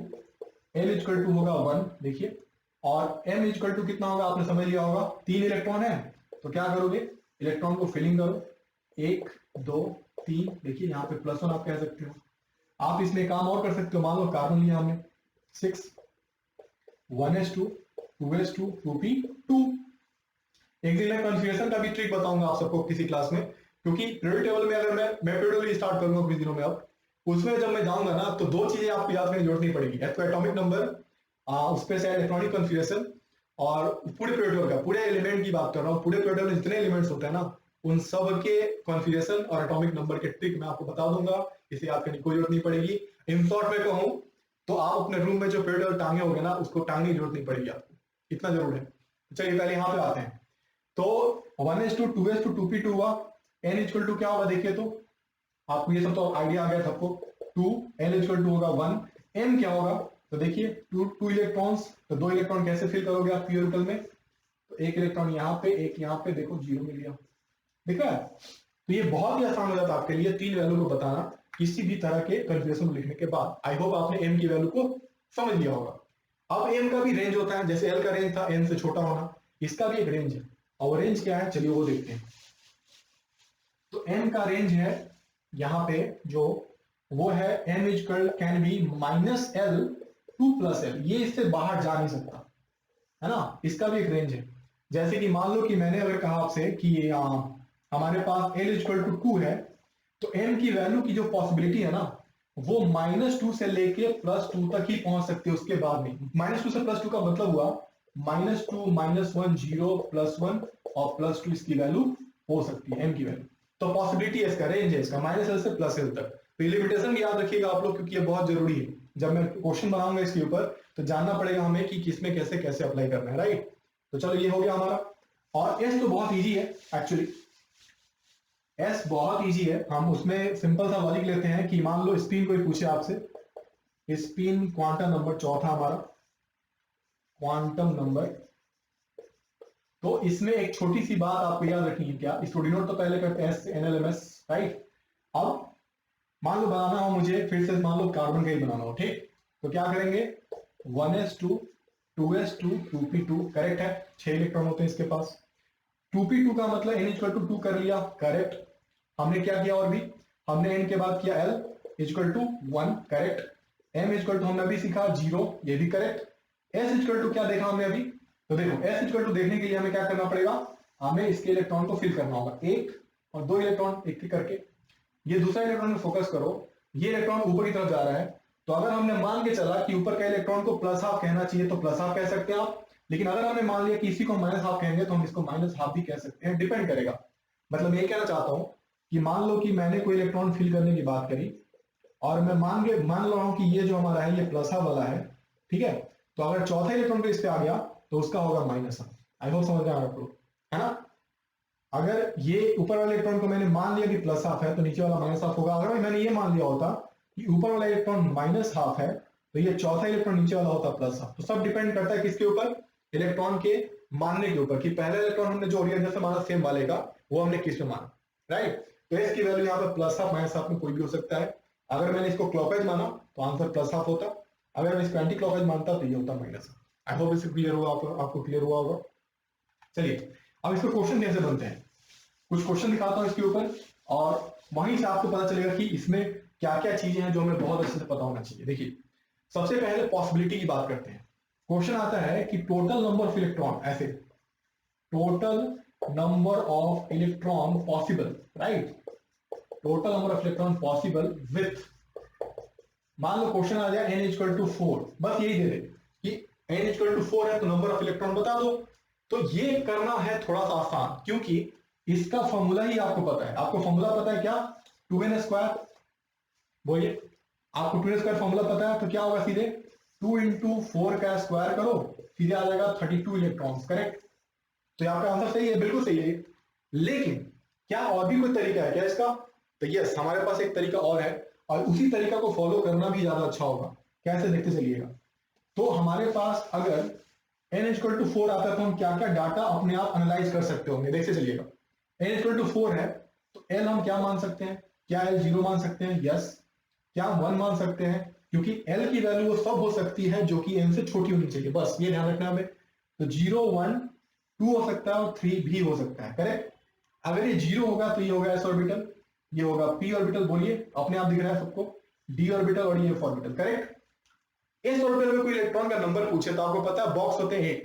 l इक्वल टू होगा 1, देखिए, और m इक्वल टू कितना होगा आपने समझ लिया होगा, 3 इलेक्ट्रॉन है, तो क्या करोगे, इलेक्ट्रॉन को फिलिंग करो, 1 2 3, देखिए यहाँ पे +1 आप कह सकते हो। आप इसमें काम और कर सकते हो, मान लो कार्बन लिया हमने 6, 1s2 2s2 2p2। एक दिन मैं कन्फ्यूजन का भी ट्रिक बताऊंगा आप सबको किसी क्लास में, क्योंकि पीरियड टेबल में अगर मैं पीरियड टेबल स्टार्ट करूंगा कुछ दिनों में, अब उसमें जब मैं जाऊंगा ना, तो 2 चीजें आपको याद करने की जरूरत नहीं पड़ेगी, एक तो एटॉमिक नंबर, उस पे से इलेक्ट्रॉनिक कन्फ्यूजन, और पूरे पीरियड टेबल का, पूरे एलिमेंट की बात कर रहा हूँ, पूरे पीरियड टेबल में जितने एलिमेंट्स होते हैं ना, उन सब के कॉन्फ़िगरेशन और एटॉमिक नंबर के ट्रिक मैं आपको बता दूंगा, इसे याद करने की कोई जरूरत नहीं पड़ेगी। इन शॉर्ट में कहूं तो आप अपने रूम में जो पीरियड टेबल टांगे होंगे ना, उसको टांगने की जरूरत नहीं पड़ेगी आपको, इतना जरूर है। चलिए पहले यहाँ पे आते हैं, तो 1s2 2s2 2p2 हुआ, n इक्वल टू क्या होगा देखिए, तो आपको ये सब तो आइडिया आ गया सबको, 2, l इक्वल टू होगा 1, m क्या होगा, तो देखिए 2 इलेक्ट्रॉन्स, तो 2 इलेक्ट्रॉन कैसे फिल करोगे आप p ऑर्बिटल में, तो 1 इलेक्ट्रॉन यहाँ पे, 1 यहाँ पे, देखो 0 मिल गया, देखा है। तो ये बहुत ही आसान हो जाता है आपके लिए 3 वैल्यू को बताना किसी भी तरह के कन्फ्यूजन को लिखने के बाद। आई होप आपने m की वैल्यू को समझ लिया होगा। अब m का भी रेंज होता है, जैसे l का रेंज था n से छोटा होना, इसका भी एक रेंज है, और रेंज क्या है चलिए वो देखते हैं। तो m का रेंज है यहाँ पे जो वो है m equal can be minus L two plus L, ये इससे बाहर जा नहीं सकता, है ना। इसका भी एक रेंज है। जैसे कि मान लो कि मैंने अगर कहा आपसे कि हमारे पास l इक्वल टू 2 है, तो m की वैल्यू की जो पॉसिबिलिटी है ना, वो -2 से लेके +2 तक ही पहुंच सकती है, उसके बाद नहीं। -2 से +2 का मतलब हुआ -2 -1 0 +1 और +2 इसकी वैल्यू हो सकती है m की वैल्यू। तो पॉसिबिलिटी है, इसका रेंज है इसका -l से +l तक। तो लिमिटेशन याद रखिएगा आप लोग, क्योंकि ये बहुत जरूरी है। जब मैं क्वेश्चन बनाऊंगा इसके ऊपर तो जानना पड़ेगा हमें कि किसमें कैसे कैसे अप्लाई करना है, राइट। तो चलो ये हो गया हमारा। और एस तो बहुत इजी है एक्चुअली, एस बहुत इजी है। हम उसमें सिंपल सा लॉजिक लेते हैं कि मान लो स्पिन कोई पूछे आपसे, स्पिन क्वांटम नंबर चौथा हमारा क्वांटम नंबर, तो इसमें एक छोटी सी बात आपको याद रखनी है। क्या इसको डिनोट तो पहले करते हैं एस NLMS, राइट। अब मान लो बनाना हो मुझे फिर से, मान लो कार्बन का ही बनाना हो, ठीक। तो क्या करेंगे, 1s2 2s2 2p2, करेक्ट है। 6 इलेक्ट्रॉन होते हैं इसके पास। 2p2 का मतलब n इक्वल टू 2 कर लिया, करेक्ट। हमने क्या किया और भी, हमने n के बाद किया l equal to 1, correct. m equal to हमने अभी सीखा 0, ये भी करेक्ट। s इक्वल टू क्या देखा हमने अभी, तो देखो s इक्वल टू देखने के लिए हमें क्या करना पड़ेगा, हमें इसके इलेक्ट्रॉन को फिल करना होगा, 1 और 2 इलेक्ट्रॉन एक एक करके। ये दूसरा इलेक्ट्रॉन में फोकस करो, ये इलेक्ट्रॉन ऊपर की तरफ जा रहा है, तो अगर हमने मान के चला कि ऊपर का इलेक्ट्रॉन को +12 कहना चाहिए तो +12 कह सकते हैं आप। लेकिन अगर हमने मान लिया कि इसी को -12 कहेंगे तो हम इसको -12 भी कह सकते हैं, डिपेंड करेगा। मतलब ये कहना चाहता हूं कि मान लो कि मैंने कोई इलेक्ट्रॉन फिल करने की बात करी और मैं मान रहा हूं कि ये जो हमारा है ये +12 वाला है, ठीक है। तो अगर चौथा इलेक्ट्रॉन पे इस पे आ गया तो उसका होगा -12। आई होप समझ रहे हैं आप लोग, है ना। अगर ये ऊपर वाले इलेक्ट्रॉन को मैंने मान लिया कि +12 है तो नीचे वाला -12 होगा। अगर मैंने ये मान लिया होता कि ऊपर वाला इलेक्ट्रॉन -12 है तो ये चौथा इलेक्ट्रॉन नीचे वाला होता +12। तो सब डिपेंड करता है किसके ऊपर, इलेक्ट्रॉन के मानने के ऊपर, कि पहला इलेक्ट्रॉन हमने जो ओरिजिन से माना सेम वाले का, वो हमने किस में माना, राइट। तो इसकी वैल्यू यहाँ पे +12 -12 में कोई भी हो सकता है। अगर मैंने इसको क्लॉकवाइज माना तो आंसर +12 होता, अगर मैं इसको एंटी क्लॉकवाइज मानता तो ये होता -। आई होप इससे क्लियर हुआ, आपको क्लियर हुआ होगा। चलिए अब इसको क्वेश्चन कैसे बनते हैं, कुछ क्वेश्चन दिखाता हूं इसके ऊपर, और वहीं से आपको पता चलेगा कि इसमें क्या क्या चीजें हैं जो हमें बहुत अच्छे से पता होना चाहिए। देखिए सबसे पहले पॉसिबिलिटी की बात करते हैं। क्वेश्चन आता है कि टोटल नंबर ऑफ इलेक्ट्रॉन, ऐसे total number of electron possible, right, total number of electron possible with, मान लो क्वेश्चन आ जाए n इक्वल टू 4, बस यही दे दे कि n इक्वल टू 4 है तो नंबर ऑफ इलेक्ट्रॉन बता दो। तो ये करना है थोड़ा सा आसान, क्योंकि इसका फॉर्मूला ही आपको पता है। आपको फॉर्मूला पता है क्या, 2n², बोलिए, आपको 2n² फॉर्मूला पता है, तो क्या होगा, सीधे 2 × 4 का स्क्वायर करो, सीधे आ जाएगा 32 इलेक्ट्रॉन्स, करेक्ट। तो आपका आंसर सही है, बिल्कुल सही है। लेकिन क्या और भी कोई तरीका है क्या इसका, तो यस हमारे पास एक तरीका और है, और उसी तरीका को फॉलो करना भी ज्यादा अच्छा होगा। कैसे, देखते चलिएगा। तो हमारे पास अगर n इक्वल टू 4 आता है तो हम क्या क्या डाटा अपने आप एनालाइज कर सकते होंगे, देखते चलिएगा। n इक्वल टू 4 है तो l हम क्या मान सकते हैं, क्या l 0 मान सकते हैं, यस। क्या 1 मान सकते हैं, क्योंकि l की वैल्यू वो सब हो सकती है जो कि n से छोटी होनी चाहिए, बस ये ध्यान रखना हमें। तो 0 1 2 हो सकता है और 3 भी हो सकता है, करेक्ट। अगर ये 0 होगा तो ये होगा s ऑर्बिटल, ये होगा p ऑर्बिटल, बोलिए अपने आप दिख रहा है सबको, d ऑर्बिटल और ये f ऑर्बिटल, करेक्ट। इस ऑर्बिटल में कोई इलेक्ट्रॉन का नंबर पूछे तो आपको पता है बॉक्स होते हैं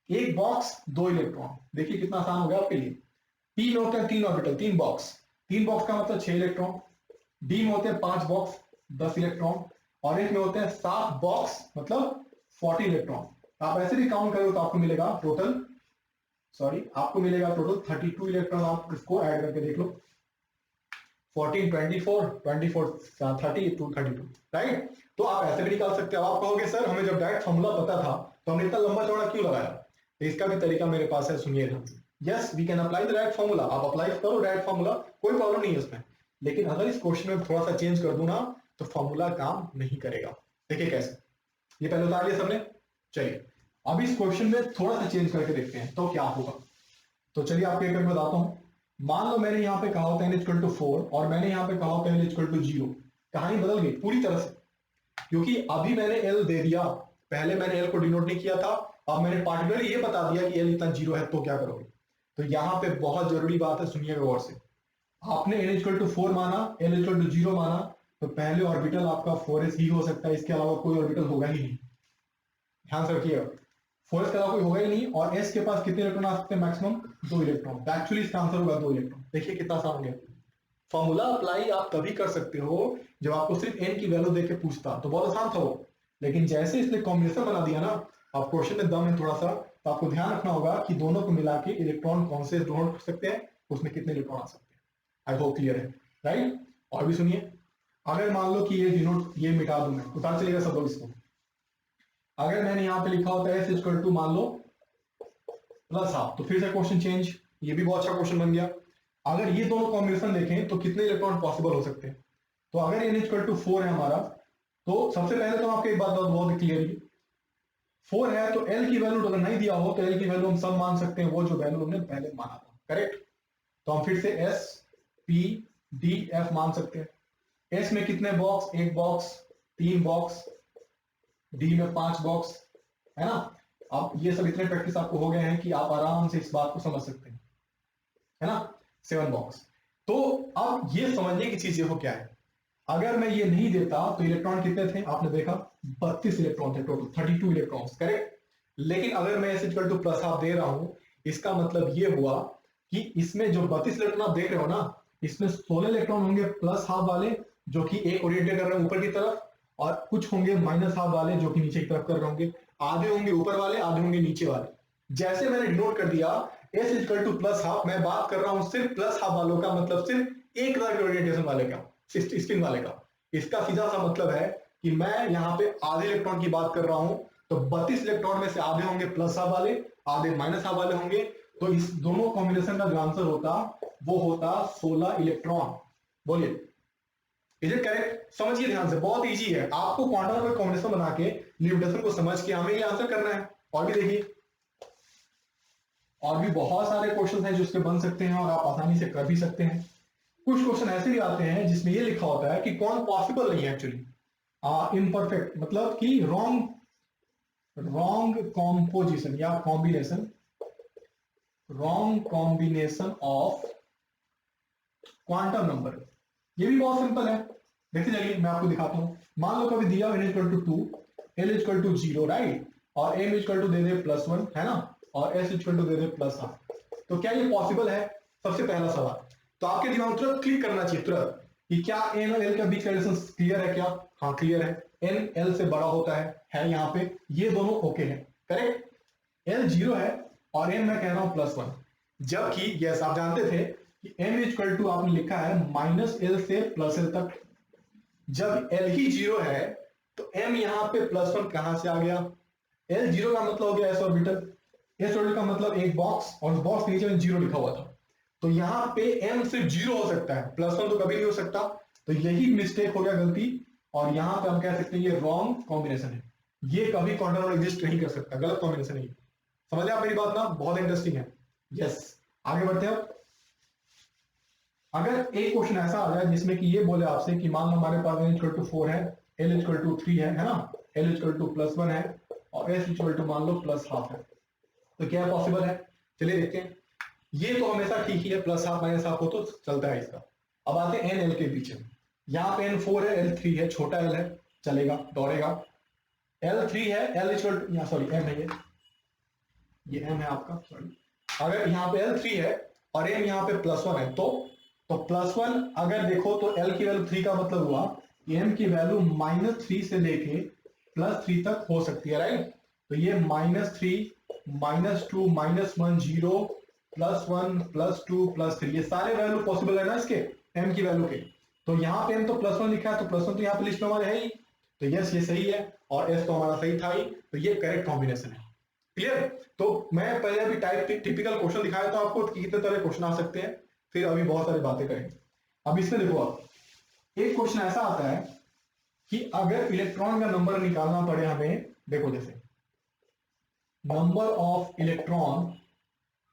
एक बॉक्स 2 इलेक्ट्रॉन, देखिए कितना आसान हो गया आपके लिए। p में होते हैं 3 ऑर्बिटल, 3 बॉक्स, 3 बॉक्स का मतलब 6 इलेक्ट्रॉन। d में होते हैं 5 बॉक्स 10 इलेक्ट्रॉन, और एक में होते हैं 7 बॉक्स मतलब 40 इलेक्ट्रॉन। आप ऐसे भी काउंट करो तो आपको मिलेगा टोटल, आपको मिलेगा टोटल 32 इलेक्ट्रॉन। आप इसको ऐड करके देख लो, 14 24 24 30 32, राइट। तो आप ऐसे भी निकाल सकते हो। आप कहोगे सर हमें जब डायरेक्ट फॉर्मूला पता था तो हमने इतना लंबा चौड़ा क्यों लगाया, तो इसका भी तरीका मेरे पास है, सुनिए। Yes we can apply the direct formula, आप अप्लाई करो डायरेक्ट फॉर्मूला, कोई प्रॉब्लम नहीं है उसमें। लेकिन अगर इस क्वेश्चन में थोड़ा सा चेंज कर दूं ना तो फॉर्मूला काम नहीं करेगा। देखिए कैसे, ये पहले उतार लिया सबने। चलिए अब इस क्वेश्चन में थोड़ा सा चेंज करके देखते हैं तो क्या होगा। तो चलिए आपको एक करके बताता हूं। मान लो मैंने यहाँ पे कहा होता है n इक्वल टू 4 और मैंने यहाँ पे कहा होता है n इक्वल टू 0, कहानी बदल गई पूरी तरह से, क्योंकि अभी मैंने l दे दिया, पहले मैंने l को डिनोट नहीं किया था, अब मैंने पार्टिकुलरली ये बता दिया कि l इतना 0 है, तो क्या करोगे। तो यहाँ पे बहुत जरूरी बात है, सुनिएगा गौर से। आपने n इक्वल टू 4 माना, l इक्वल टू 0 माना, तो पहले ऑर्बिटल आपका 4s ही हो सकता है, इसके अलावा कोई ऑर्बिटल होगा ही नहीं। ध्यान से रखिएगा, 4s के अलावा कोई होगा ही नहीं। और s के पास कितने इलेक्ट्रॉन आ सकते हैं? Maximum 2 electron. तो एक्चुअली इसका आंसर होगा 2 इलेक्ट्रॉन। देखिए कितना आसान है। फॉर्मूला अप्लाई आप तभी कर सकते हो जब आपको सिर्फ n की वैल्यू देके पूछता, तो बहुत आसान था वो। लेकिन जैसे इसने कॉम्बिनेशन बना दिया ना, आप क्वेश्चन में दम है थोड़ा सा, तो आपको ध्यान रखना होगा कि दोनों को मिला के इलेक्ट्रॉन कौन से ग्रहण कर सकते हैं, उसमें कितने इलेक्ट्रॉन आ सकते हैं। आई होप क्लियर है, राइट। और भी सुनिए, अगर मान लो कि ये डिनोट, ये मिटा दूं मैं, उतार चलेगा सब लोग इसको। अगर मैंने यहाँ पे लिखा होता है s इक्वल टू मान लो प्लस हाफ, तो फिर से क्वेश्चन चेंज, ये भी बहुत अच्छा क्वेश्चन बन गया। अगर ये दोनों कॉम्बिनेशन देखें तो कितने इलेक्ट्रॉन पॉसिबल हो सकते हैं? तो अगर n इक्वल टू 4 है हमारा, तो सबसे पहले तो आपको एक बात बहुत क्लियर है, 4 है तो l की वैल्यू अगर नहीं दिया हो तो l की वैल्यू हम सब मान सकते हैं, वो जो वैल्यू हमने पहले माना था, करेक्ट। तो हम फिर से s p d f मान सकते हैं। s में कितने बॉक्स? 1 बॉक्स, 3 बॉक्स, d में 5 बॉक्स, है ना। अब ये सब इतने प्रैक्टिस आपको हो गए हैं कि आप आराम से इस बात को समझ सकते हैं, है ना। 7 बॉक्स। तो अब ये समझने की चीज देखो क्या है, अगर मैं ये नहीं देता तो इलेक्ट्रॉन कितने थे? आपने देखा 32 इलेक्ट्रॉन थे टोटल, 32 इलेक्ट्रॉन्स, करेक्ट। लेकिन अगर मैं s equal two plus half दे रहा हूं, इसका मतलब ये हुआ कि इसमें जो 32 इलेक्ट्रॉन आप देख रहे हो ना, इसमें 16 इलेक्ट्रॉन होंगे प्लस हाफ वाले, जो कि एक ओरिएंटेड कर रहे हैं ऊपर की तरफ, और कुछ होंगे माइनस हाफ वाले जो कि नीचे की तरफ कर रहे होंगे। आधे होंगे ऊपर वाले, आधे होंगे नीचे वाले। जैसे मैंने डिनोट कर दिया s equal two plus half, मैं बात कर रहा हूं सिर्फ प्लस हाफ वालों का, मतलब सिर्फ एक तरह के ओरिएंटेशन वाले का, स्पिन वाले का। इसका सीधा सा मतलब है कि मैं यहाँ पे आधे इलेक्ट्रॉन की बात कर रहा हूं, तो 32 इलेक्ट्रॉन में से आधे होंगे प्लस हाफ वाले, आधे माइनस हाफ वाले होंगे। तो इस दोनों कॉम्बिनेशन का जो आंसर होता वो होता 16 इलेक्ट्रॉन। बोलिए, इज इट करेक्ट? समझिए ध्यान से, बहुत इजी है। आपको क्वांटम नंबर कॉम्बिनेशन बना के लिमिटेशन को समझ के हमें ये आंसर करना है। और भी देखिए, और भी बहुत सारे क्वेश्चन हैं जो इसके बन सकते हैं और आप आसानी से कर भी सकते हैं। कुछ क्वेश्चन ऐसे भी आते हैं जिसमें ये लिखा होता है कि कौन पॉसिबल नहीं है एक्चुअली, इम्परफेक्ट, मतलब कि रॉन्ग कॉम्पोजिशन या combination, wrong combination of quantum number. ये भी बहुत सिंपल है, देखते चलिए मैं आपको दिखाता हूं। मान लो कभी दिया n equal to 2, l equal to 0, right, और m इक्वल टू दे दे +1, है ना, और s इक्वल टू दे दे प्लस हाफ। तो क्या ये पॉसिबल है? सबसे पहला सवाल तो आपके दिमाग में तुरंत क्लिक करना चाहिए तुरंत कि क्या n और l के बीच का रिलेशन क्लियर है क्या? हाँ क्लियर है, n l से बड़ा होता है यहाँ पे, ये दोनों ओके है, करेक्ट। l 0 है और m मैं कह रहा हूं +1, जबकि यस आप जानते थे कि m इक्वल टू आपने लिखा है -l से +l तक। जब l ही 0 है तो m यहाँ पे +1 कहां से आ गया? l 0 का मतलब हो गया s ऑर्बिटल, s ऑर्बिटल का मतलब एक बॉक्स, और बॉक्स के नीचे में 0 लिखा हुआ था, तो यहाँ पे m सिर्फ 0 हो सकता है, +1 तो कभी नहीं हो सकता। तो यही मिस्टेक हो गया, गलती। और यहाँ पे हम कह सकते हैं ये रॉन्ग कॉम्बिनेशन है, ये कभी क्वांटम नंबर एग्जिस्ट नहीं कर सकता, गलत कॉम्बिनेशन है। समझ आप मेरी बात ना? बहुत इंटरेस्टिंग है। यस, आगे बढ़ते हैं। अगर एक क्वेश्चन ऐसा आ जाए जिसमें कि ये बोले आपसे कि मान लो हमारे पास n इक्वल टू 4 है, l इक्वल टू 3 है ना, l इक्वल टू +1 है, और s इक्वल टू मान लो प्लस हाफ है, तो क्या पॉसिबल है? चलिए देखते हैं। ये तो हमेशा ठीक ही है, प्लस हाफ माइनस हाफ हो तो चलता है इसका। अब आते हैं n l के पीछे, यहाँ पे n 4 है, l 3 है, छोटा l है, चलेगा, दौड़ेगा। l 3 है, l equal to, sorry m है, ये m है आपका, सॉरी। अगर यहाँ पे l 3 है और m यहाँ पे +1 है, तो +1 अगर देखो तो l की वैल्यू 3 का मतलब हुआ कि m की वैल्यू -3 से लेके +3 तक हो सकती है, राइट। तो ये -3, -2, -1, 0, +1, +2, +3, ये सारे वैल्यू पॉसिबल है ना इसके m की वैल्यू के। तो यहाँ पे m तो +1 लिखा है, तो +1 तो यहाँ पे लिस्ट में हमारे है ही, तो यस ये सही है, और s तो हमारा सही था ही, तो ये करेक्ट कॉम्बिनेशन है। क्लियर? तो मैं पहले अभी टिपिकल क्वेश्चन दिखाया था आपको कि कितने तरह क्वेश्चन आ सकते हैं, फिर अभी बहुत सारी बातें करेंगे। अब इसमें देखो, आप एक क्वेश्चन ऐसा आता है कि अगर इलेक्ट्रॉन का नंबर निकालना पड़े हमें, देखो जैसे नंबर ऑफ इलेक्ट्रॉन,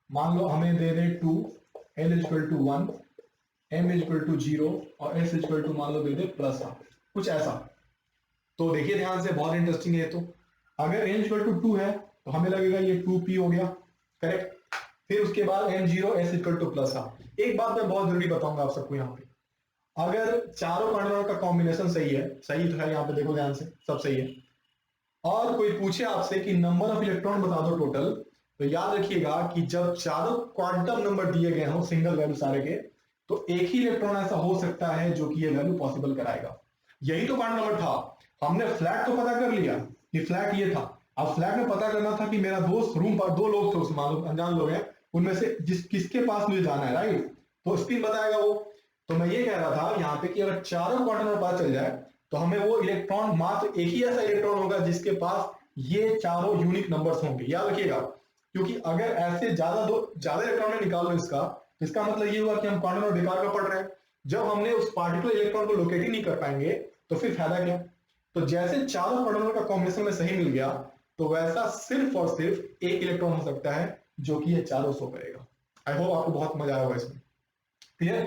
मान लो हमें दे दे 2, l equal to 1, m equal to 0, और s इक्वल टू मान लो दे दे +1, कुछ ऐसा। तो देखिए ध्यान से, बहुत इंटरेस्टिंग है। तो अगर n इक्वल टू 2 है तो हमें लगेगा ये 2p हो गया, करेक्ट। फिर उसके बाद m0, s इक्वल टू +1। एक बात मैं बहुत जरूरी बताऊंगा आप सबको यहाँ पे, अगर चारों क्वांटम नंबर का कॉम्बिनेशन सही है, सही तो है, यहाँ पे देखो ध्यान से सब सही है, और कोई पूछे आपसे कि नंबर ऑफ इलेक्ट्रॉन बता दो टोटल, तो याद रखिएगा कि जब चारों क्वांटम नंबर दिए गए हों सिंगल वैल्यू सारे के, तो एक ही इलेक्ट्रॉन ऐसा हो सकता है जो कि ये वैल्यू पॉसिबल कराएगा। यही तो क्वांटम नंबर था। हमने फ्लैट तो पता कर लिया कि फ्लैट ये था, अब फ्लैट में पता करना था कि मेरा दोस्त रूम पर 2 लोग थे, उसमें मान लो अनजान लोग हैं, उनमें से किसके पास मुझे जाना है, राइट, तो स्क्रीन बताएगा वो। तो मैं ये कह रहा था यहाँ पे कि अगर चारों क्वांटम नंबर पता चल जाए तो हमें वो इलेक्ट्रॉन, मात्र एक ही ऐसा इलेक्ट्रॉन होगा जिसके पास ये चारों यूनिक नंबर्स होंगे, याद रखिएगा। क्योंकि अगर ऐसे ज्यादा इलेक्ट्रॉन में निकालो इसका मतलब ये हुआ कि हम क्वांटम नंबर बेकार का पढ़ रहे हैं। जब हमने उस पार्टिकुलर इलेक्ट्रॉन को लोकेट ही नहीं कर पाएंगे तो फिर फायदा क्या। तो जैसे चारों क्वांटम नंबर का कॉम्बिनेशन में सही मिल गया, तो वैसा सिर्फ और सिर्फ एक इलेक्ट्रॉन हो सकता है जो कि ये चारों शो करेगा। आई होप आपको बहुत मजा आया होगा इसमें, ठीक है।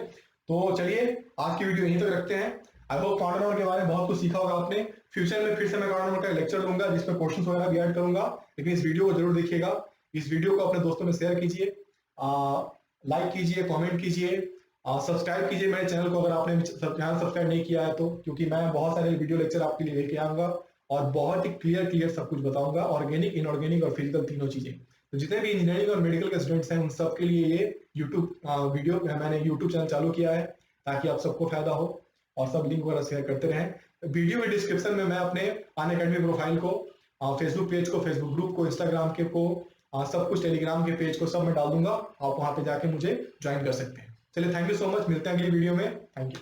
तो चलिए आज की वीडियो यहीं तक रखते हैं। आई होप क्वांटम नंबर के बारे में बहुत कुछ सीखा होगा आपने। फ्यूचर में फिर से मैं क्वांटम नंबर का लेक्चर दूंगा जिसमें क्वेश्चंस वगैरह भी ऐड करूंगा, लेकिन इस वीडियो को जरूर देखिएगा। इस वीडियो को अपने दोस्तों में शेयर कीजिए, लाइक कीजिए, कमेंट कीजिए, सब्सक्राइब कीजिए मेरे चैनल को अगर आपने चैनल सब्सक्राइब नहीं किया है तो, क्योंकि मैं बहुत सारे वीडियो लेक्चर आपके लिए लेके आऊंगा और बहुत ही क्लियर सब कुछ बताऊंगा, ऑर्गेनिक, इनऑर्गेनिक और फिजिकल तीनों चीजें। तो जितने भी इंजीनियरिंग और मेडिकल के स्टूडेंट्स हैं उन सबके लिए ये मैंने यूट्यूब चैनल चालू किया है ताकि आप सबको फायदा हो, और सब लिंक वगैरह शेयर करते रहें। वीडियो के डिस्क्रिप्शन में मैं अपने अनअकैडमी प्रोफाइल को, फेसबुक पेज को, फेसबुक ग्रुप को, इंस्टाग्राम के को, सब कुछ, टेलीग्राम के पेज को सब मैं डाल दूंगा, आप वहां पे जाके मुझे ज्वाइन कर सकते हैं। चलिए, थैंक यू सो मच, मिलते हैं अगली वीडियो में, थैंक यू।